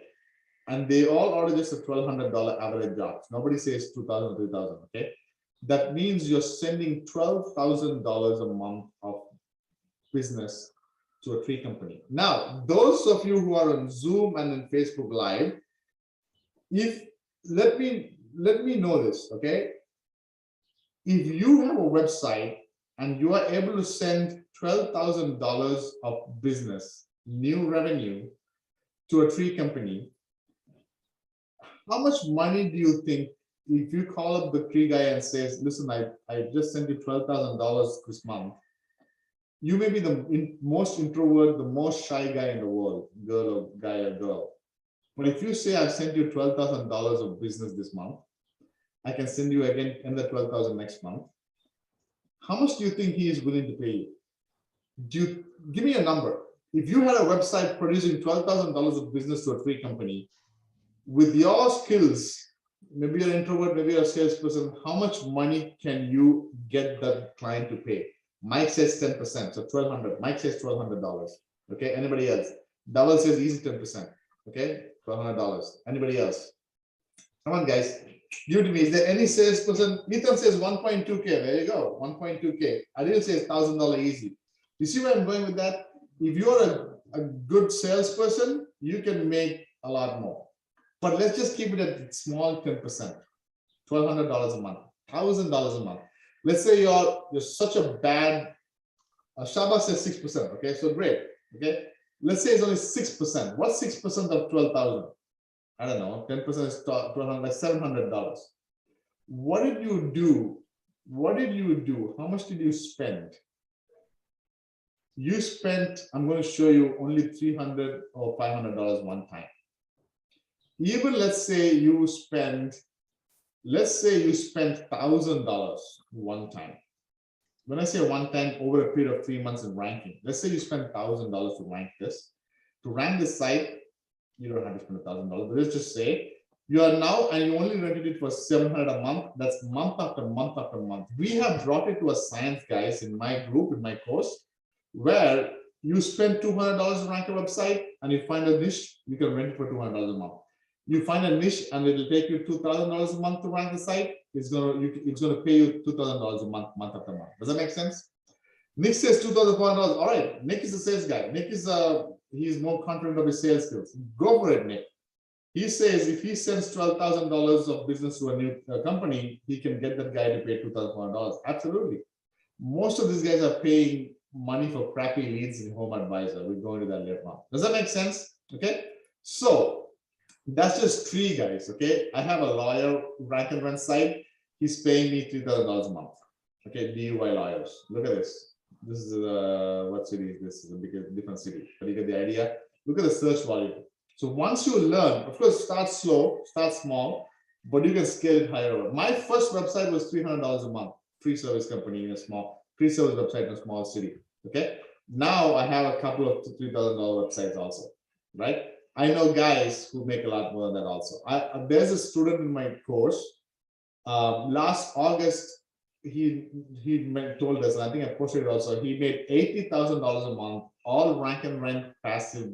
And they all order just a $1,200 average jobs. Nobody says 2,000, 3,000. Okay. That means you're sending $12,000 a month of business to a tree company. Now, those of you who are on Zoom and in Facebook Live, let me know this, okay? If you have a website and you are able to send $12,000 of business, new revenue, to a tree company, how much money do you think, if you call up the tree guy and says, listen, I just sent you $12,000 this month, you may be the most introvert, the most shy guy in the world, girl or guy or girl. But if you say, I've sent you $12,000 of business this month, I can send you again another $12,000 next month. How much do you think he is willing to pay you? Give me a number. If you had a website producing $12,000 of business to a tree company, with your skills, maybe you're an introvert, maybe you're a salesperson, how much money can you get that client to pay? Mike says 10%, so $1,200. Mike says $1,200. Okay, anybody else? Double says easy 10%. Okay, $1,200. Anybody else? Come on, guys. Give to me. Is there any salesperson? Ethan says 1.2K. There you go. 1.2K. I didn't say $1,000 easy. You see where I'm going with that? If you're a good salesperson, you can make a lot more. But let's just keep it at small 10%. $1,200 a month, $1,000 a month. Let's say you're such a bad Shaba says 6%. Okay, so great. Okay, let's say it's only 6%. What's 6% of 12,000? I don't know. 10% is 1,200, like $700. What did you do? What did you do? How much did you spend? You spent, I'm going to show you, only $300 or $500 one time. Even let's say you spend, $1,000 one time. When I say one time, over a period of 3 months in ranking, let's say you spend $1,000 to rank this. To rank this site, you don't have to spend $1,000, but let's just say you are now, and you only rented it for $700 a month. That's month after month after month. We have brought it to a science, guys, in my group, in my course, where you spend $200 to rank a website, and you find a niche, you can rent it for $200 a month. You find a niche, and it will take you $2,000 a month to rank the site. It's gonna pay you $2,000 a month, month after month. Does that make sense? Nick says $2,400. All right, Nick is a sales guy. Nick is he's more confident of his sales skills. Go for it, Nick. He says if he sends $12,000 of business to a new company, he can get that guy to pay $2,400. Absolutely. Most of these guys are paying money for crappy leads in Home Advisor. We'll go into that later on. Does that make sense? Okay. So that's just 3 guys. Okay. I have a lawyer rank and run site. He's paying me $3,000 a month. Okay. DUI lawyers. Look at this. This is what city is this? Is a different city, but you get the idea. Look at the search volume. So once you learn, of course, start slow, start small, but you can scale it higher. My first website was $300 a month, free service company in a free service website in a small city. Okay. Now I have a couple of $3,000 websites also, right? I know guys who make a lot more than that also. There's a student in my course. Last August, he told us, and I think I posted it also, he made $80,000 a month, all rank and rent passive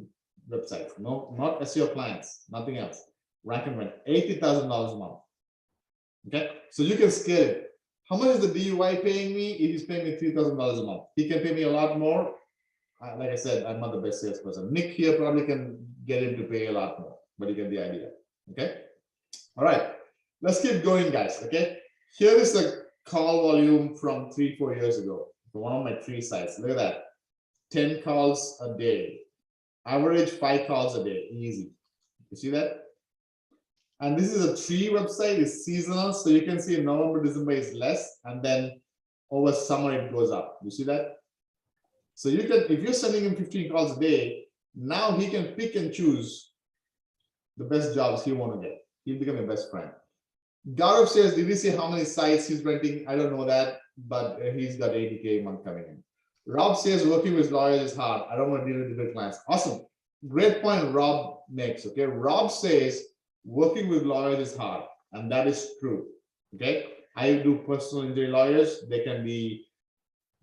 websites, no, not SEO clients, nothing else. Rank and rent, $80,000 a month. Okay, so you can scale it. How much is the DUI paying me? He's paying me $3,000 a month. He can pay me a lot more. Like I said, I'm not the best salesperson. Nick here probably can get him to pay a lot more, but you get the idea. Okay, all right, let's keep going, guys. Okay, here is the call volume from 3-4 years ago for one of my 3 sites. Look at that, 10 calls a day. Average 5 calls a day, easy. You see that? And this is a tree website, it's seasonal, so you can see in November, December is less, and then over summer it goes up. You see that? So you can, if you're sending him 15 calls a day, now he can pick and choose the best jobs he want to get. He'll become your best friend. Gaurav says, did we see how many sites he's renting? I don't know that, but he's got 80K a month coming in. Rob says working with lawyers is hard. I don't want to deal with different clients. Awesome. Great point Rob makes. Okay. Rob says working with lawyers is hard. And that is true. Okay. I do personal injury lawyers. They can be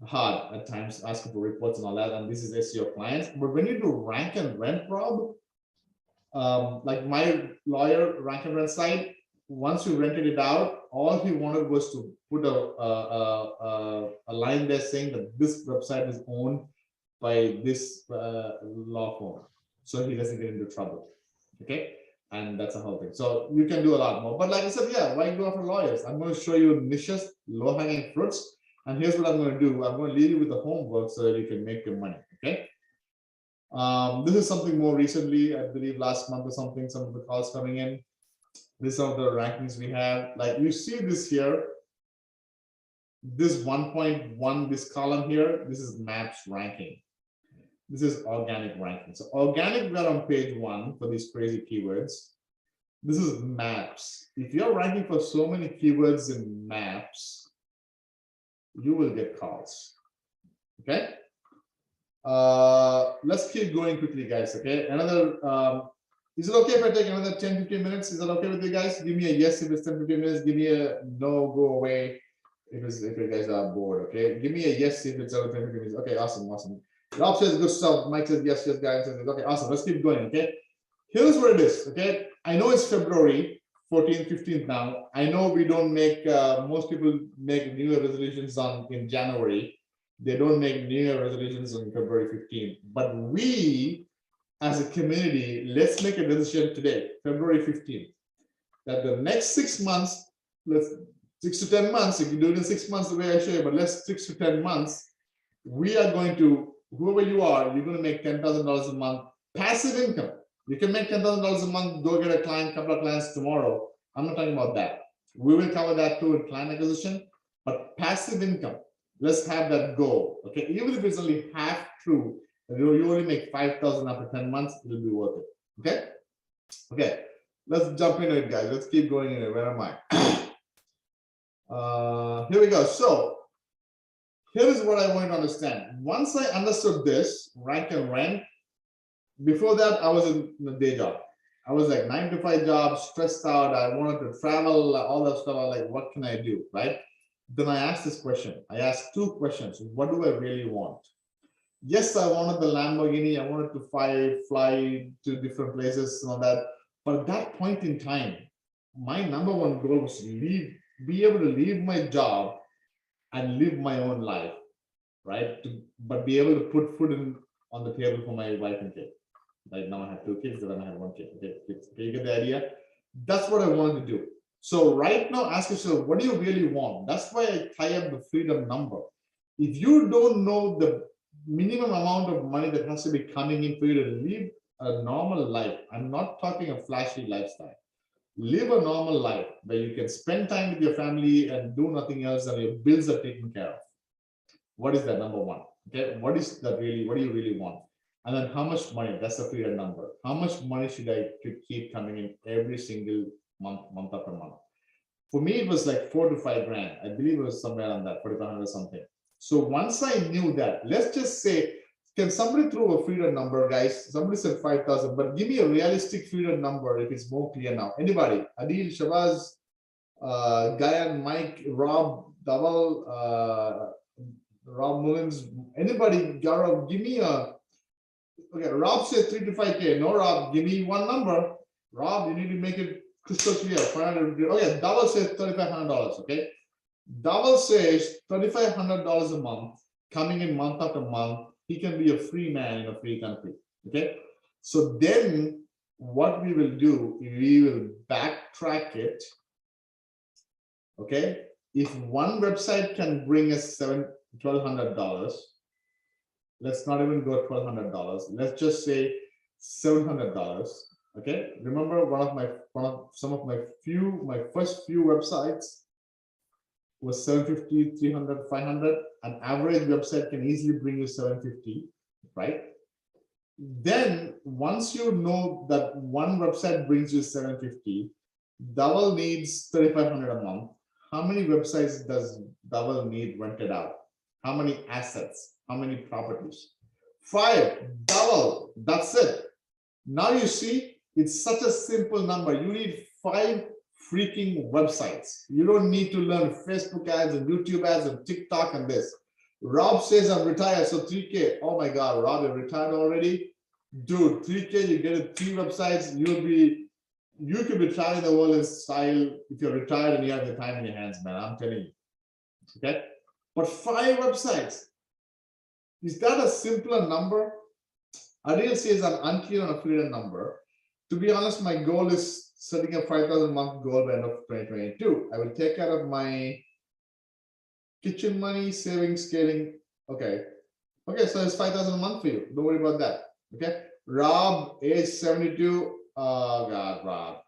hard at times, asking for reports and all that. And this is SEO clients. But when you do rank and rent, Rob, like my lawyer rank and rent site, once you rented it out, all he wanted was to put a line there saying that this website is owned by this law firm, so he doesn't get into trouble. Okay, and that's the whole thing. So you can do a lot more. But like I said, yeah, why go after lawyers? I'm going to show you niches, low-hanging fruits, and here's what I'm going to do. I'm going to leave you with the homework so that you can make your money. Okay. This is something more recently, I believe last month or something. Some of the calls coming in. These are the rankings we have. Like you see this here, this 1.1, this column here, this is maps ranking. This is organic ranking. So organic, we're on page 1 for these crazy keywords. This is maps. If you're ranking for so many keywords in maps, you will get calls. Okay. Let's keep going quickly, guys. Okay. Another. Is it okay if I take another 10-15 minutes? Is that okay with you guys? Give me a yes if it's 10-15 minutes. Give me a no, go away if you guys are bored. Okay. Give me a yes if it's over 10-15 minutes. Okay. Awesome. Awesome. Rob says good stuff. Mike says yes, yes, guys. Okay. Awesome. Let's keep going. Okay. Here's what it is. Okay. I know it's February 14th, 15th now. I know we don't make, most people make New Year resolutions in January. They don't make New Year resolutions on February 15th. But we, as a community, let's make a decision today, February 15th, that the next 6 months, 6 to 10 months, you can do it in 6 months the way I show you, but let's 6 to 10 months, we are going to, whoever you are, you're going to make $10,000 a month passive income. You can make $10,000 a month, go get a client, couple of clients tomorrow. I'm not talking about that. We will cover that too in client acquisition, but passive income, let's have that goal. Okay, even if it's only half true, you only make 5,000 after 10 months, it'll be worth it. Okay. Okay, let's jump into it, guys. Let's keep going in it. Where am I? Here we go. So here is what I want to understand. Once I understood this, rank and rank, before that, I was in a day job. I was like 9 to 5 job, stressed out. I wanted to travel, all that stuff. I was like, what can I do, right? Then I asked this question. I asked 2 questions. What do I really want? Yes, I wanted the Lamborghini. I wanted to fly to different places and all that. But at that point in time, my number one goal was to be able to leave my job and live my own life, right? But be able to put food on the table for my wife and kid. Right now I have 2 kids, then I have 1 kid. Okay, you get the idea? That's what I wanted to do. So right now, ask yourself, what do you really want? That's why I tie up the freedom number. If you don't know the minimum amount of money that has to be coming in for you to live a normal life, I'm not talking a flashy lifestyle. Live a normal life where you can spend time with your family and do nothing else and your bills are taken care of. What is that? Number one? Okay, what is that really? What do you really want? And then how much money? That's the freedom number. How much money should I keep coming in every single month after month? For me, it was like 4 to 5 grand. I believe it was somewhere on that 4,500 something. So once I knew that, let's just say, can somebody throw a freedom number, guys? Somebody said 5,000, but give me a realistic freedom number if it's more clear now. Anybody? Adil, Shabazz, Gayan, Mike, Rob, Dhaval, Rob Mullins, anybody? Gaurav, give me a. Okay, Rob says 3 to 5K. No, Rob, give me one number. Rob, you need to make it crystal clear. 500. Okay, Dhaval says $3,500. Okay, Dhaval says $3,500 a month, coming in month after month. He can be a free man in a free country. Okay, so then what we will do, we will backtrack it. Okay, if one website can bring us $1,200. Let's not even go $1,200. Let's just say $700. Okay. Remember, my first few websites was 750, 300, 500. An average website can easily bring you 750, right? Then once you know that one website brings you 750, Dhaval needs 3,500 a month. How many websites does Dhaval need rented out? How many assets? How many properties? 5. Dhaval. That's it. Now you see, it's such a simple number. You need 5 freaking websites. You don't need to learn Facebook ads and YouTube ads and TikTok and this. Rob says I'm retired, so 3K. Oh my God, Rob, you're retired already? Dude, 3K, you get it 3 websites, you could be traveling the world in style if you're retired and you have the time in your hands, man. I'm telling you. Okay? But 5 websites. Is that a simpler number? Adil says I'm unclear on a freedom number. To be honest, my goal is setting a 5,000 month goal by end of 2022. I will take care of my kitchen money, saving, scaling. Okay. Okay, so it's 5,000 a month for you. Don't worry about that. Okay. Rob, age 72. Oh God, Rob.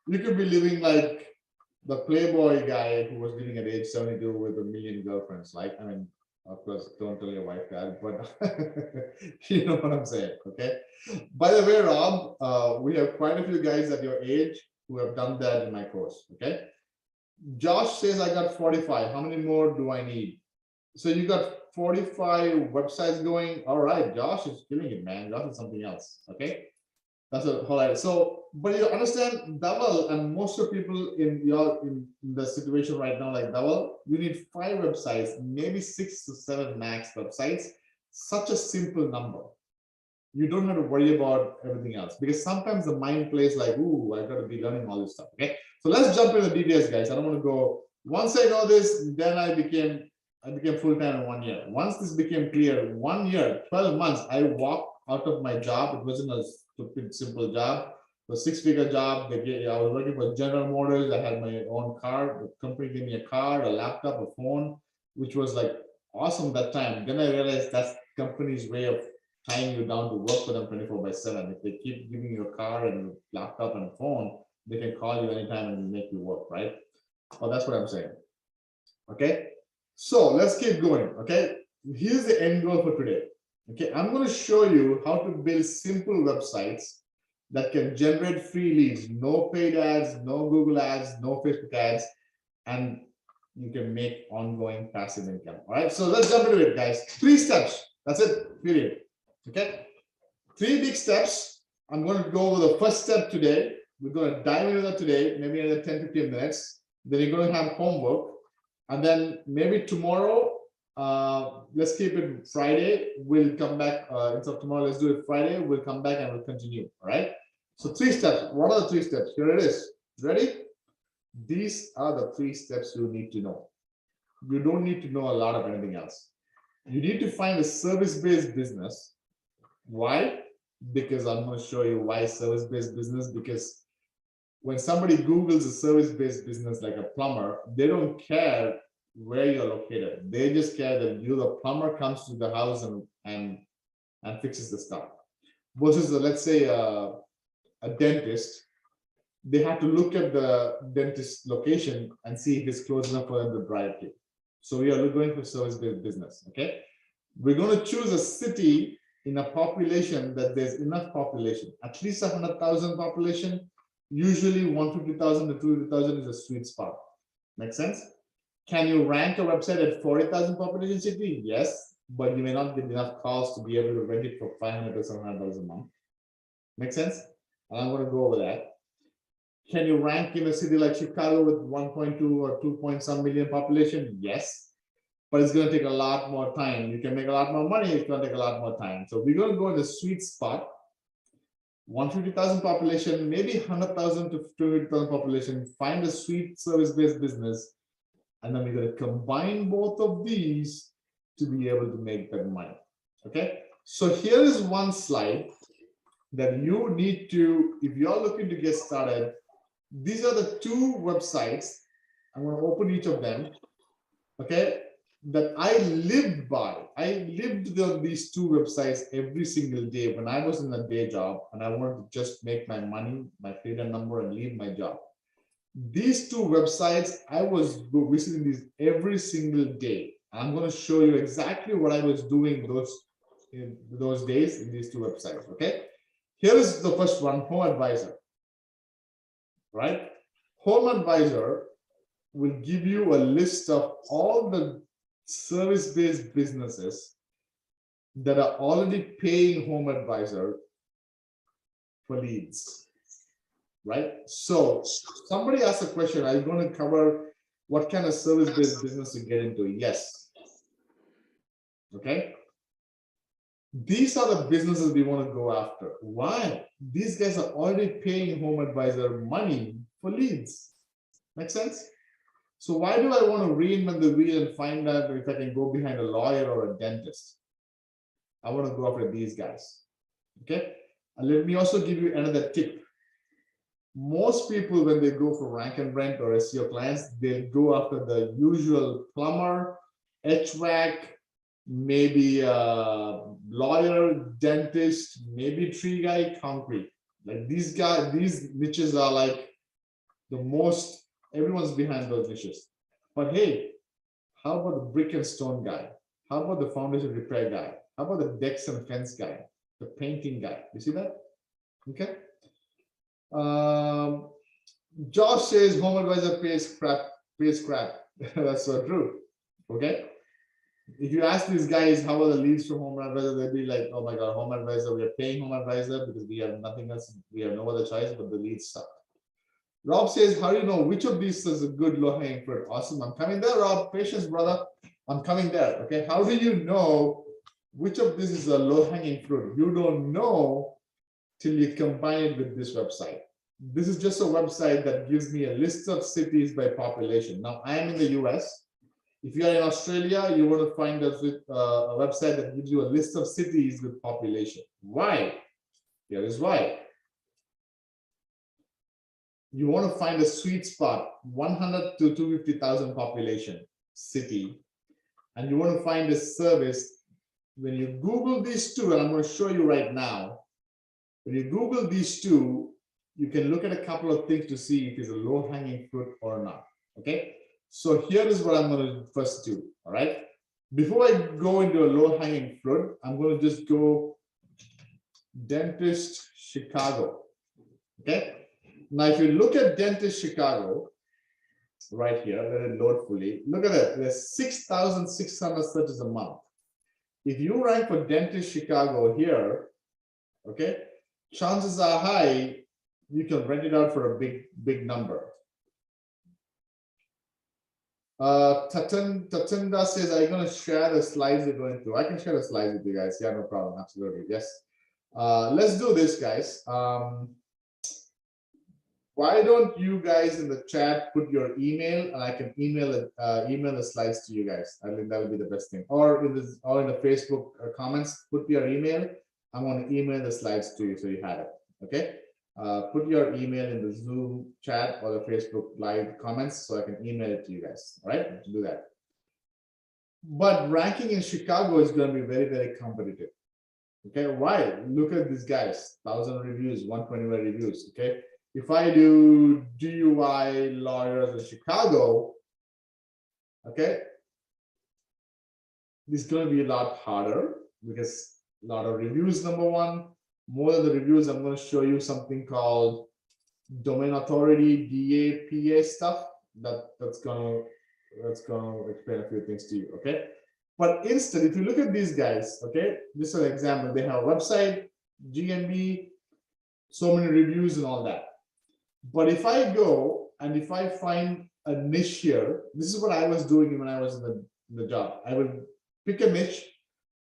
You could be living like the Playboy guy who was living at age 72 with 1 million girlfriends. Like, I mean, of course, don't tell your wife that, but you know what I'm saying, okay? By the way, Rob, we have quite a few guys at your age who have done that in my course, okay? Josh says I got 45. How many more do I need? So you got 45 websites going. All right, Josh is killing it, man. Josh is something else, okay? That's a whole idea. So, but you understand, Dhaval, and most of people in the situation right now, like Dhaval, you need 5 websites, maybe 6 to 7 max websites. Such a simple number. You don't have to worry about everything else because sometimes the mind plays like, ooh, I got to be learning all this stuff. Okay, so let's jump into the details, guys. I don't want to go. Once I know this, then I became full-time in 1 year. Once this became clear, 1 year, 12 months, I walked out of my job. It wasn't a stupid, simple job. It was a 6-figure job. I was working for General Motors. I had my own car. The company gave me a car, a laptop, a phone, which was like awesome that time. Then I realized that's company's way of tying you down to work for them 24/7. If they keep giving you a car and a laptop and a phone, they can call you anytime and make you work, right? Oh, that's what I'm saying. Okay, so let's keep going. Okay, here's the end goal for today. Okay, I'm going to show you how to build simple websites that can generate free leads, no paid ads, no Google ads, no Facebook ads, and you can make ongoing passive income. All right, so let's jump into it, guys. 3 steps. That's it, period. Okay, 3 big steps. I'm going to go over the first step today. We're going to dive into that today, maybe another 10-15 minutes. Then you're going to have homework. And then maybe tomorrow, let's keep it Friday. We'll come back instead of tomorrow. Let's do it Friday. We'll come back and we'll continue. All right. So 3 steps. What are the 3 steps? Here it is. Ready? These are the 3 steps you need to know. You don't need to know a lot of anything else. You need to find a service-based business. Why? Because I'm going to show you why service-based business. Because when somebody Googles a service-based business like a plumber, they don't care where you're located. They just care that you, the plumber, comes to the house and fixes the stuff. Versus, let's say, a dentist, they have to look at the dentist location and see if it's close enough for them to drive to. So we are going for service-based business. Okay, we're going to choose a city in a population that there's enough population, at least 100,000 population. Usually 150,000 to 200,000 is a sweet spot. Make sense? Can you rank a website at 40,000 population city? Yes, but you may not get enough calls to be able to rent it for $500 to $700 a month. Make sense? And I'm going to go over that. Can you rank in a city like Chicago with 1.2 or 2 point some million population? Yes, but it's going to take a lot more time. You can make a lot more money. It's going to take a lot more time. So we're going to go in the sweet spot. 150,000 population, maybe 100,000 to 200,000 population, find a sweet service-based business, and then we're going to combine both of these to be able to make that money. Okay, so here is one slide that you need to, if you're looking to get started, these are the 2 websites. I'm going to open each of them. Okay, that I lived by. I lived on these 2 websites every single day when I was in a day job and I wanted to just make my money, my freedom number, and leave my job. These 2 websites, I was visiting these every single day. I'm going to show you exactly what I was doing those days in these 2 websites. Okay, here is the first one, Home Advisor. Right? Home Advisor will give you a list of all the service-based businesses that are already paying Home Advisor for leads, right? So somebody asked a question, are you going to cover what kind of service-based business to get into? Yes. Okay. These are the businesses we want to go after. Why? These guys are already paying Home Advisor money for leads. Make sense? So why do I want to reinvent the wheel and find out if I can go behind a lawyer or a dentist? I want to go after these guys. Okay. And let me also give you another tip. Most people, when they go for rank and rent or SEO clients, they'll go after the usual plumber, HVAC, maybe lawyer, dentist, maybe tree guy, concrete. Like these guys, these niches are like the most, everyone's behind those niches. But hey, how about the brick and stone guy? How about the foundation repair guy? How about the decks and fence guy? The painting guy? You see that? Okay. Josh says Home Advisor pays crap. That's so true. Okay. If you ask these guys how are the leads from Home Advisor, they'll be like, oh my God, Home Advisor, we are paying Home Advisor because we have nothing else, we have no other choice, but the leads suck. Rob says, how do you know which of these is a good low-hanging fruit? Awesome. I'm coming there, Rob. Patience, brother. I'm coming there. Okay. How do you know which of this is a low-hanging fruit? You don't know till you combine it with this website. This is just a website that gives me a list of cities by population. Now, I am in the US. If you are in Australia, you want to find a website that gives you a list of cities with population. Why? Here is why. You want to find a sweet spot, 100 to 250,000 population city and you want to find a service, when you Google these two, and I'm going to show you right now, when you Google these two, you can look at a couple of things to see if it's a low-hanging fruit or not. Okay, so here is what I'm going to first do. All right, before I go into a low-hanging fruit, I'm going to just go Dentist Chicago. Okay, now if you look at Dentist Chicago right here, let it load fully. Look at that, there's 6,600 searches a month. If you rank for Dentist Chicago here, okay, chances are high you can rent it out for a big number. Tatunda says, are you going to share the slides you're going through? I can share the slides with you guys. Yeah, no problem. Absolutely. Yes. Let's do this, guys. Why don't you guys in the chat put your email, and I can email the slides to you guys. I think that will be the best thing. Or in the Facebook comments, put your email. I'm going to email the slides to you so you have it. Okay. Put your email in the Zoom chat or the Facebook live comments so I can email it to you guys. All right, do that. But ranking in Chicago is going to be very, very competitive. Okay, why? Look at these guys, 1,000 reviews, 121 reviews. Okay, if I do DUI lawyers in Chicago, okay, this is going to be a lot harder because a lot of reviews, number one. More of the reviews, I'm going to show you something called domain authority, DA, PA stuff. That's gonna explain a few things to you. Okay, but instead, if you look at these guys, okay, this is an example. They have a website, GMB, so many reviews and all that. But if I go and if I find a niche here, this is what I was doing when I was in the job. I would pick a niche,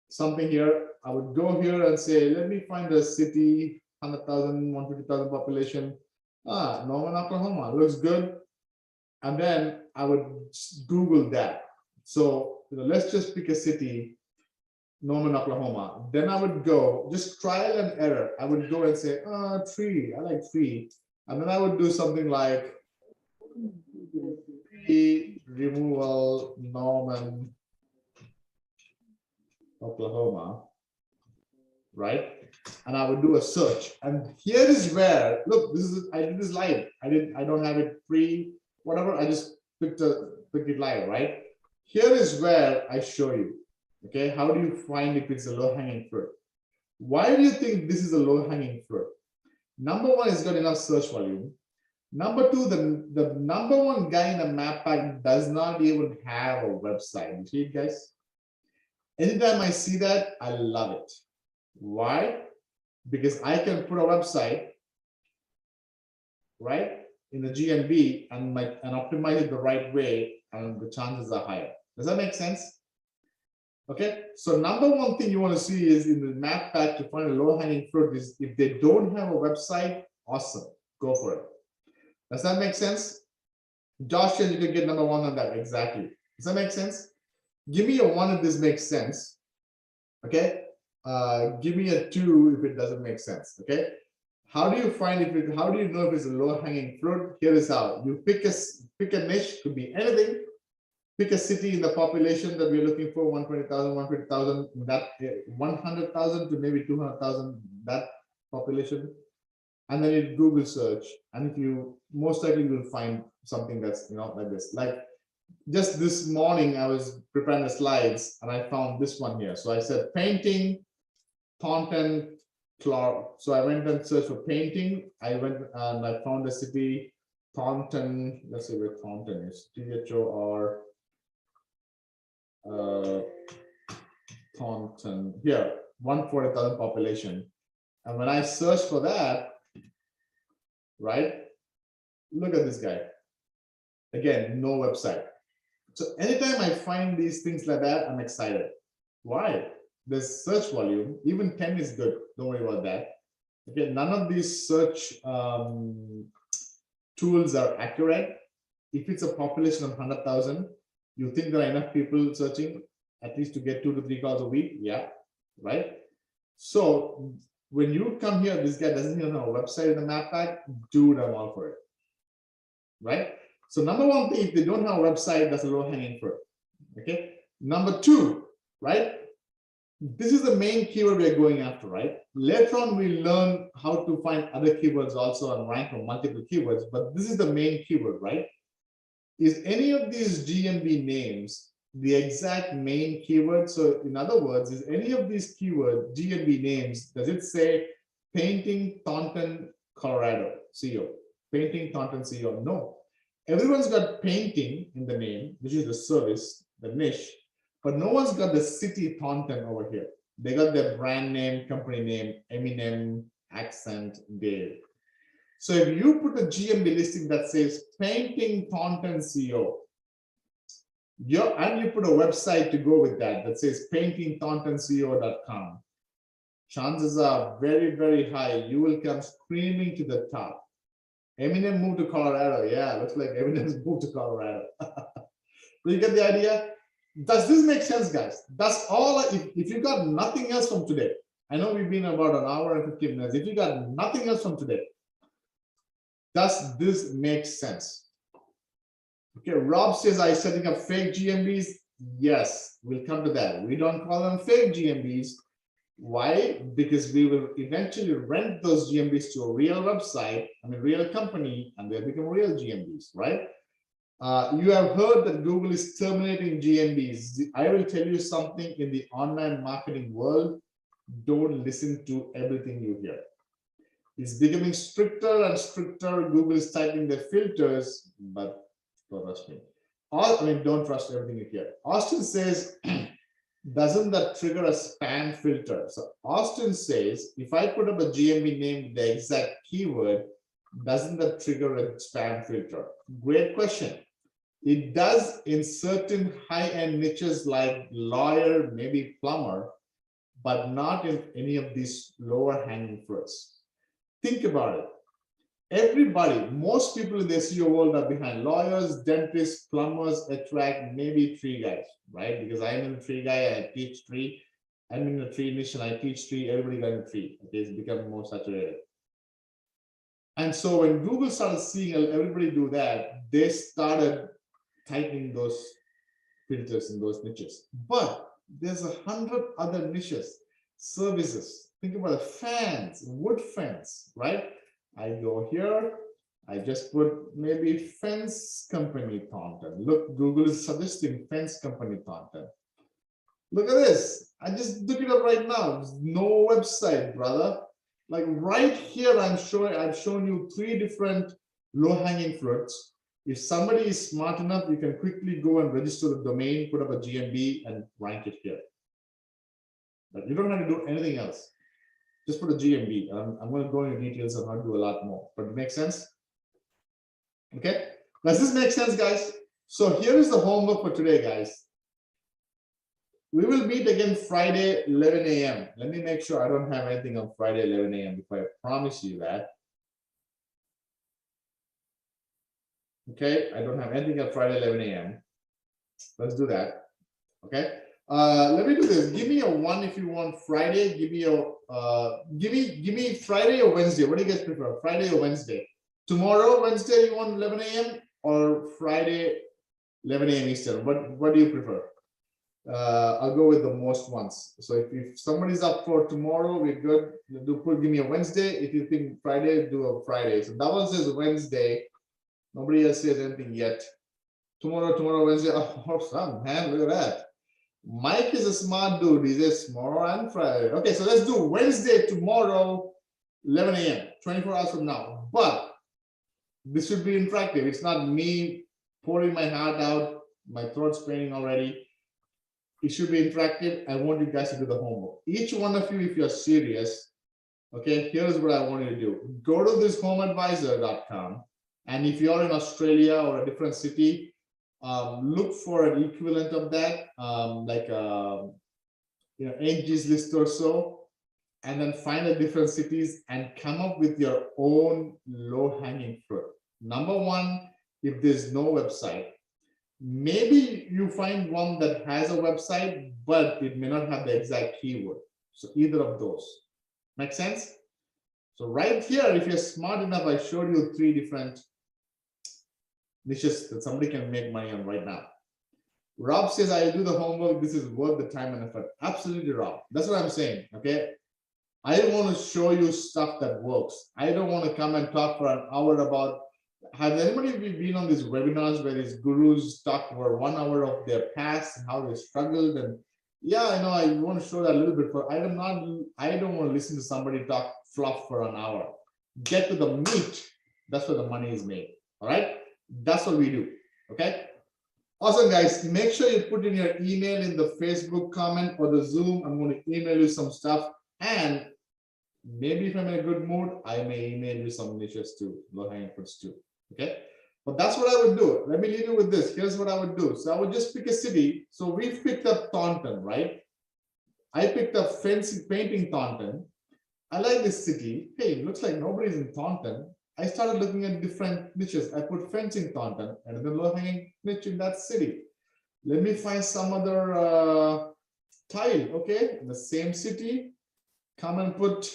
something here. I would go here and say, let me find a city, 100,000, 150,000 population. Norman, Oklahoma, looks good. And then I would Google that. So let's just pick a city, Norman, Oklahoma. Then I would go, just trial and error. I would go and say, tree, I like tree. And then I would do something like tree removal, Norman, Oklahoma. Right, and I would do a search, and here is where, look, this is, I did this live. I don't have it free, whatever. I just picked it live. Right, here is where I show you. Okay, how do you find if it's a low-hanging fruit? Why do you think this is a low-hanging fruit? Number one, it's got enough search volume. Number two, the number one guy in the map pack does not even have a website. You see it, guys? Anytime I see that, I love it. Why? Because I can put a website, right, in the GMB and optimize it the right way, and the chances are higher. Does that make sense? Okay, so number one thing you want to see is in the map pack to find a low-hanging fruit is if they don't have a website, awesome, go for it. Does that make sense? Josh says you can get number one on that. Exactly. Does that make sense? Give me a 1 if this makes sense. Okay. Give me a 2 if it doesn't make sense. Okay, how do you find if how do you know if it's a low-hanging fruit? Here is how you pick a niche, could be anything. Pick a city in the population that we're looking for, 120,000, 150,000, that 100,000 to maybe 200,000, that population, and then you Google search, and if you most likely will find something that's like this. Like just this morning I was preparing the slides and I found this one here. So I said painting, content, so I went and searched for painting. I went and I found a city, Taunton. Let's see where Taunton is. THOR Taunton. Here, 140,000 population. And when I search for that, right? Look at this guy. Again, no website. So anytime I find these things like that, I'm excited. Why? There's search volume, even 10 is good. Don't worry about that. Okay, none of these search tools are accurate. If it's a population of 100,000, you think there are enough people searching at least to get 2 to 3 calls a week? Yeah, right? So when you come here, this guy doesn't even have a website in the map pack, dude, I'm all for it. Right? So number one thing, if they don't have a website, that's a low-hanging fruit. Okay. Number two, right? This is the main keyword we are going after, right? Later on, we learn how to find other keywords also and rank for multiple keywords, but this is the main keyword, right? Is any of these GMB names the exact main keyword? So in other words, is any of these keyword GMB names, does it say painting Taunton, Colorado, SEO? Painting Taunton, SEO? No. Everyone's got painting in the name, which is the service, the niche, but no one's got the city Taunton over here. They got their brand name, company name, Eminem, accent, Dave. So if you put a GMB listing that says painting Taunton SEO, and you put a website to go with that that says paintingtauntonseo.com, chances are very, very high you will come screaming to the top. Eminem moved to Colorado. Yeah, looks like Eminem's moved to Colorado. Do you get the idea? Does this make sense, guys? That's all. If you got nothing else from today, I know we've been about an hour and 15 minutes. If you got nothing else from today, does this make sense? Okay, Rob says, are you setting up fake GMBs? Yes, we'll come to that. We don't call them fake GMBs. Why? Because we will eventually rent those GMBs to a real website, real company, and they'll become real GMBs, right? You have heard that Google is terminating GMBs. I will tell you something in the online marketing world. Don't listen to everything you hear. It's becoming stricter and stricter. Google is tightening their filters, but don't trust me. Don't trust everything you hear. Austin says, doesn't that trigger a spam filter? So Austin says, if I put up a GMB name with the exact keyword, doesn't that trigger a spam filter? Great question. It does in certain high-end niches like lawyer, maybe plumber, but not in any of these lower hanging fruits. Think about it. Everybody, most people in the SEO world are behind. Lawyers, dentists, plumbers, attract maybe tree guys, right? Because I'm in a tree guy, I teach tree. I'm in a tree niche and I teach tree. Everybody got a tree. Okay, it's becoming more saturated. And so when Google started seeing everybody do that, they started tightening those filters in those niches. But there's 100 other niches, services. Think about the fans, wood fence, right? I go here, I just put maybe fence company Taunton. Look, Google is suggesting fence company Taunton. Look at this. I just look it up right now. There's no website, brother. Like right here, I've shown you 3 different low-hanging fruits. If somebody is smart enough, you can quickly go and register the domain, put up a GMB, and rank it here. But you don't have to do anything else. Just put a GMB. I'm going to go into details on how to do a lot more. But it makes sense? Okay. Does this make sense, guys? So here is the homework for today, guys. We will meet again Friday, 11 a.m. Let me make sure I don't have anything on Friday, 11 a.m. if I promise you that. Okay, I don't have anything on Friday, 11 a.m. Let's do that. Okay. Let me do this. Give me a 1 if you want Friday. Give me a give me Friday or Wednesday. What do you guys prefer? Friday or Wednesday? Tomorrow, Wednesday, you want 11 a.m. or Friday, 11 a.m. Eastern? What do you prefer? I'll go with the most ones. So if somebody's up for tomorrow, we're good. Give me a Wednesday. If you think Friday, do a Friday. So that one says Wednesday. Nobody else says anything yet. Tomorrow, Wednesday. Oh, man, look at that. Mike is a smart dude. He says tomorrow and Friday. Okay, so let's do Wednesday, tomorrow, 11 a.m., 24 hours from now. But this should be interactive. It's not me pouring my heart out, my throat's paining already. It should be interactive. I want you guys to do the homework. Each one of you, if you're serious, okay, here's what I want you to do. Go to this homeadvisor.com. And if you're in Australia or a different city, look for an equivalent of that, like Angie's List or so, and then find the different cities and come up with your own low-hanging fruit. Number 1, if there's no website, maybe you find one that has a website, but it may not have the exact keyword. So either of those. Make sense? So right here, if you're smart enough, I showed you 3 different niches that somebody can make money on right now. Rob says, I'll do the homework. This is worth the time and effort. Absolutely, Rob. That's what I'm saying. Okay. I want to show you stuff that works. I don't want to come and talk for an hour about. Has anybody been on these webinars where these gurus talk for 1 hour of their past and how they struggled? And yeah, I know I want to show that a little bit, but I don't want to listen to somebody talk fluff for an hour. Get to the meat. That's where the money is made. All right. That's what we do. Okay. Awesome, guys. Make sure you put in your email in the Facebook comment or the Zoom. I'm going to email you some stuff. And maybe if I'm in a good mood, I may email you some niches too, low-hanging fruits too. Okay. But that's what I would do. Let me leave you with this. Here's what I would do. So I would just pick a city. So we've picked up Taunton, right? I picked up fencing, painting Taunton. I like this city. Hey, it looks like nobody's in Taunton. I started looking at different niches. I put fencing Taunton and the low-hanging niche in that city. Let me find some other tile. Okay, in the same city, come and put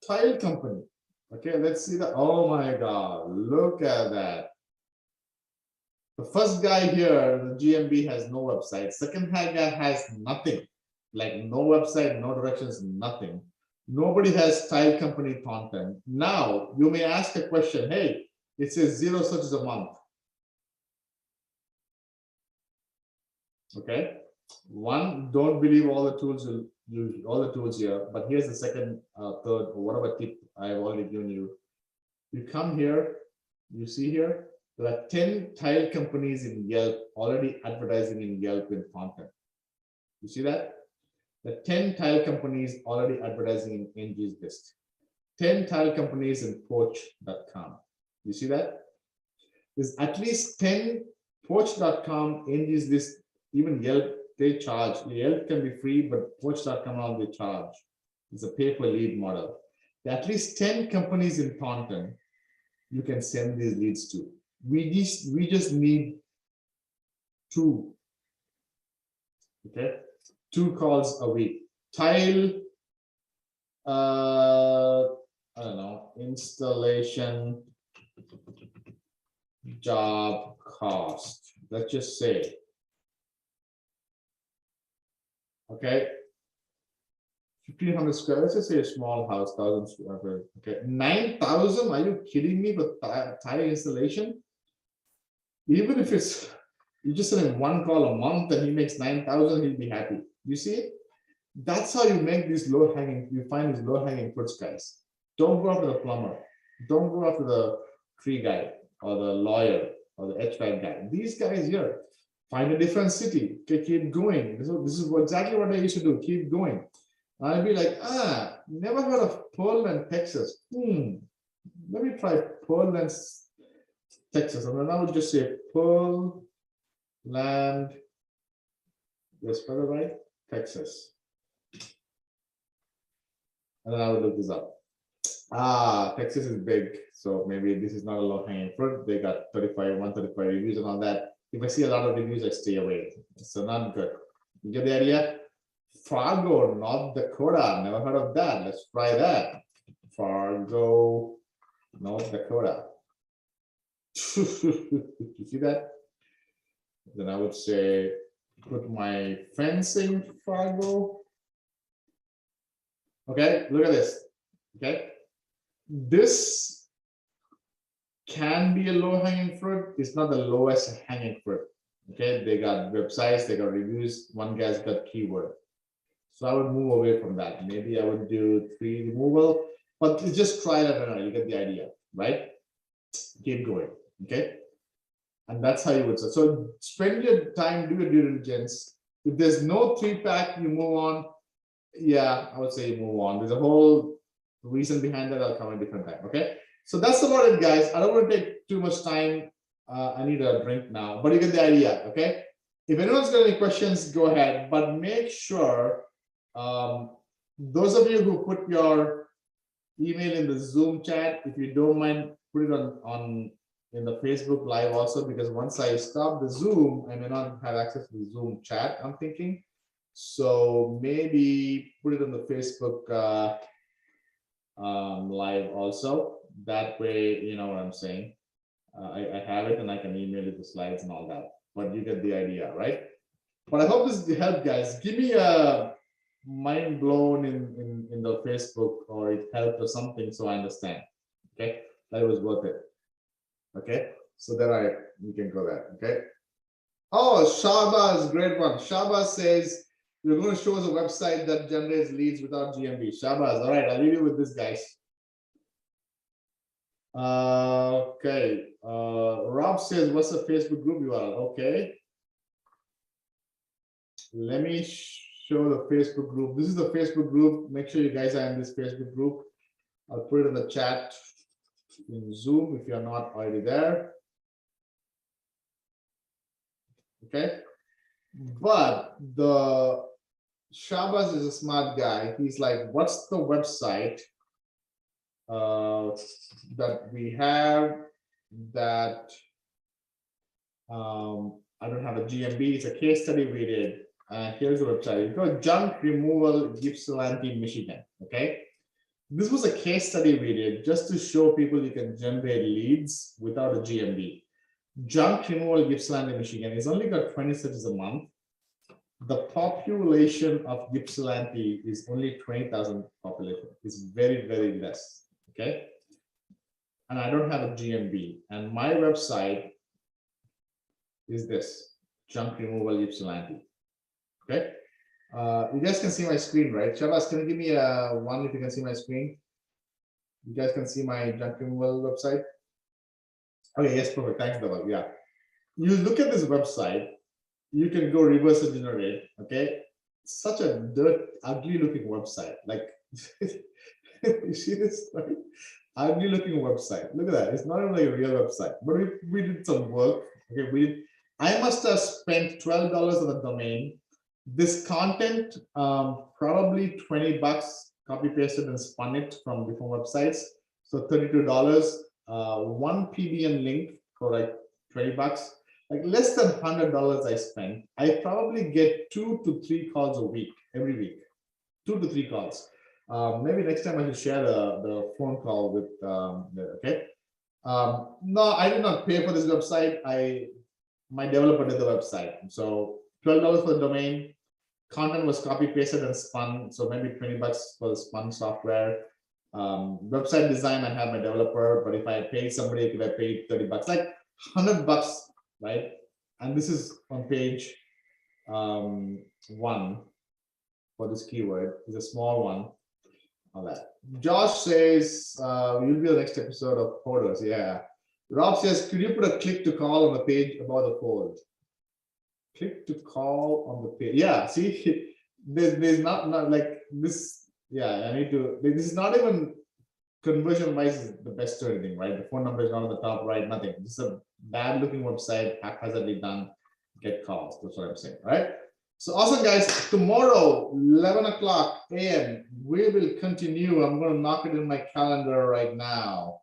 tile company. Okay, let's see that. Oh my God, look at that. The first guy here, the GMB, has no website. Second guy has nothing, like no website, no directions, nothing. Nobody has tile company content. Now you may ask a question. Hey, it says 0 searches a month. Okay. One, don't believe all the tools will use all the tools here. But here's the second, third, or whatever tip I've already given you. You come here, you see here, there are 10 tile companies in Yelp already advertising in Yelp with content. You see that? The 10 tile companies already advertising in Angie's List. 10 tile companies in Poach.com. You see that? There's at least 10 Poach.com, Angie's List, even Yelp, they charge. Yelp can be free, but Poach.com they charge. It's a pay-per-lead model. There are at least 10 companies in Taunton you can send these leads to. We just need 2. Okay, 2 calls a week. Tile, I don't know, installation job cost. Let's just say. Okay, 1,500 square. Let's just say a small house, 1,000 square feet. Okay, 9,000. Are you kidding me? With tile installation, even if it's you just send him 1 call a month and he makes 9,000, he'll be happy. You see, that's how you make these low hanging. You find these low hanging fruits, guys. Don't go after the plumber. Don't go after the tree guy or the lawyer or the HVAC guy. These guys here. Find a different city. Okay, keep going. This is exactly what I used to do. Keep going. I'll be like, never heard of Portland, Texas. Let me try Portland, Texas. And then I would just say Portland, yes, by the way, Texas. And then I would look this up. Texas is big. So maybe this is not a low hanging fruit. They got 135 reviews and all that. If I see a lot of reviews, I stay away. So not good. You get the idea? Fargo, North Dakota. Never heard of that. Let's try that. Fargo, North Dakota. You see that? Then I would say, put my fencing Fargo. Okay, look at this. Okay. This can be a low hanging fruit. It's not the lowest hanging fruit. Okay, they got websites, they got reviews. One guy's got keyword. So I would move away from that. Maybe I would do 3 removal, but just try that and you get the idea, right? Keep going. Okay. And that's how you would say. So spend your time, do your due diligence. If there's no 3-pack, you move on. Yeah, I would say you move on. There's a whole reason behind that. I'll come a different time. Okay. So that's about it, guys. I don't want to take too much time. I need a drink now, but you get the idea. Okay. If anyone's got any questions, go ahead. But make sure those of you who put your email in the Zoom chat, if you don't mind, put it on in the Facebook Live also, because once I stop the Zoom, I may not have access to the Zoom chat, I'm thinking. So maybe put it on the Facebook Live also. That way, you know what I'm saying. I have it and I can email you the slides and all that, but you get the idea, right? But I hope this helped, guys. Give me a mind blown in the Facebook, or it helped or something, so I understand. Okay, that was worth it. Okay, so then we can go there. Okay. Oh, Shahbaz, great one. Shahbaz says you're going to show us a website that generates leads without GMB. Shahbaz, all right, I'll leave you with this, guys. Okay. Rob says, what's the Facebook group URL? Okay. Let me show the Facebook group. This is the Facebook group. Make sure you guys are in this Facebook group. I'll put it in the chat in Zoom if you're not already there. Okay. But the Shahbaz is a smart guy. He's like, what's the website that we have that I don't have a GMB. It's a case study we did. Here's the website. It's called Junk Removal Ypsilanti, Michigan. Okay. This was a case study we did just to show people you can generate leads without a GMB. Junk Removal Ypsilanti, Michigan. It's only got 20 searches a month. The population of Ypsilanti is only 20,000 population. It's very, very less. Okay. And I don't have a GMB. And my website is this Junk Removal Ypsilanti. Okay. You guys can see my screen, right? Shabazz, can you give me a one if you can see my screen? You guys can see my junk removal website. Okay, yes, perfect. Thanks, Dhaval. Yeah. You look at this website, you can go reverse engineer. Okay. Such a ugly looking website. Like, you see this? Right? Ugly looking website. Look at that. It's not even like a real website, but we did some work. Okay. I must have spent $12 on the domain. This content, probably $20, copy pasted and spun it from different websites. So $32, one PBN link for like $20, like less than $100 I spent. I probably get 2 to 3 calls a week, every week, 2 to 3 calls. Maybe next time I should share the phone call with, okay. No, I did not pay for this website. My developer did the website. So $12 for the domain. Content was copy pasted and spun, so maybe $20 for the spun software. Website design, I have my developer, but if I pay somebody, if I pay $30, like $100, right? And this is on page 1 for this keyword. It's a small one. All that. Josh says you'll be the next episode of Hoarders. Yeah. Rob says, could you put a click to call on the page about the fold? Click to call on the page. Yeah, see, there's not like this. Yeah, I need to. This is not even conversion wise the best or anything, right? The phone number is not on the top right, nothing. This is a bad looking website, haphazardly done. Get calls. That's what I'm saying, right? So awesome, guys. Tomorrow, 11 o'clock a.m., we will continue. I'm going to knock it in my calendar right now.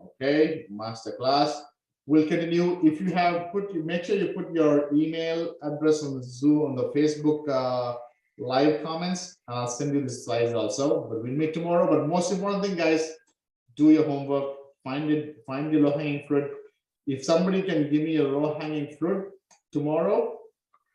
Okay, masterclass. We'll continue. If you have make sure you put your email address on the Zoom, on the Facebook live comments. I'll send you the slides also. But we'll meet tomorrow. But most important thing, guys, do your homework. Find the low-hanging fruit. If somebody can give me a low-hanging fruit tomorrow,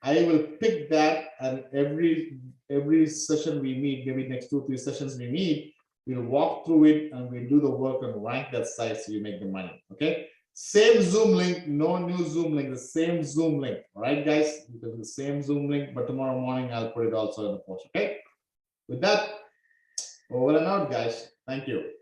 I will pick that. And every session we meet, maybe next 2-3 sessions we meet, we'll walk through it and we'll do the work and rank that site so you make the money. Okay. Same Zoom link, no new Zoom link, the same Zoom link. All right, guys, because the same Zoom link, but tomorrow morning I'll put it also in the post. Okay. With that, over and out, guys. Thank you.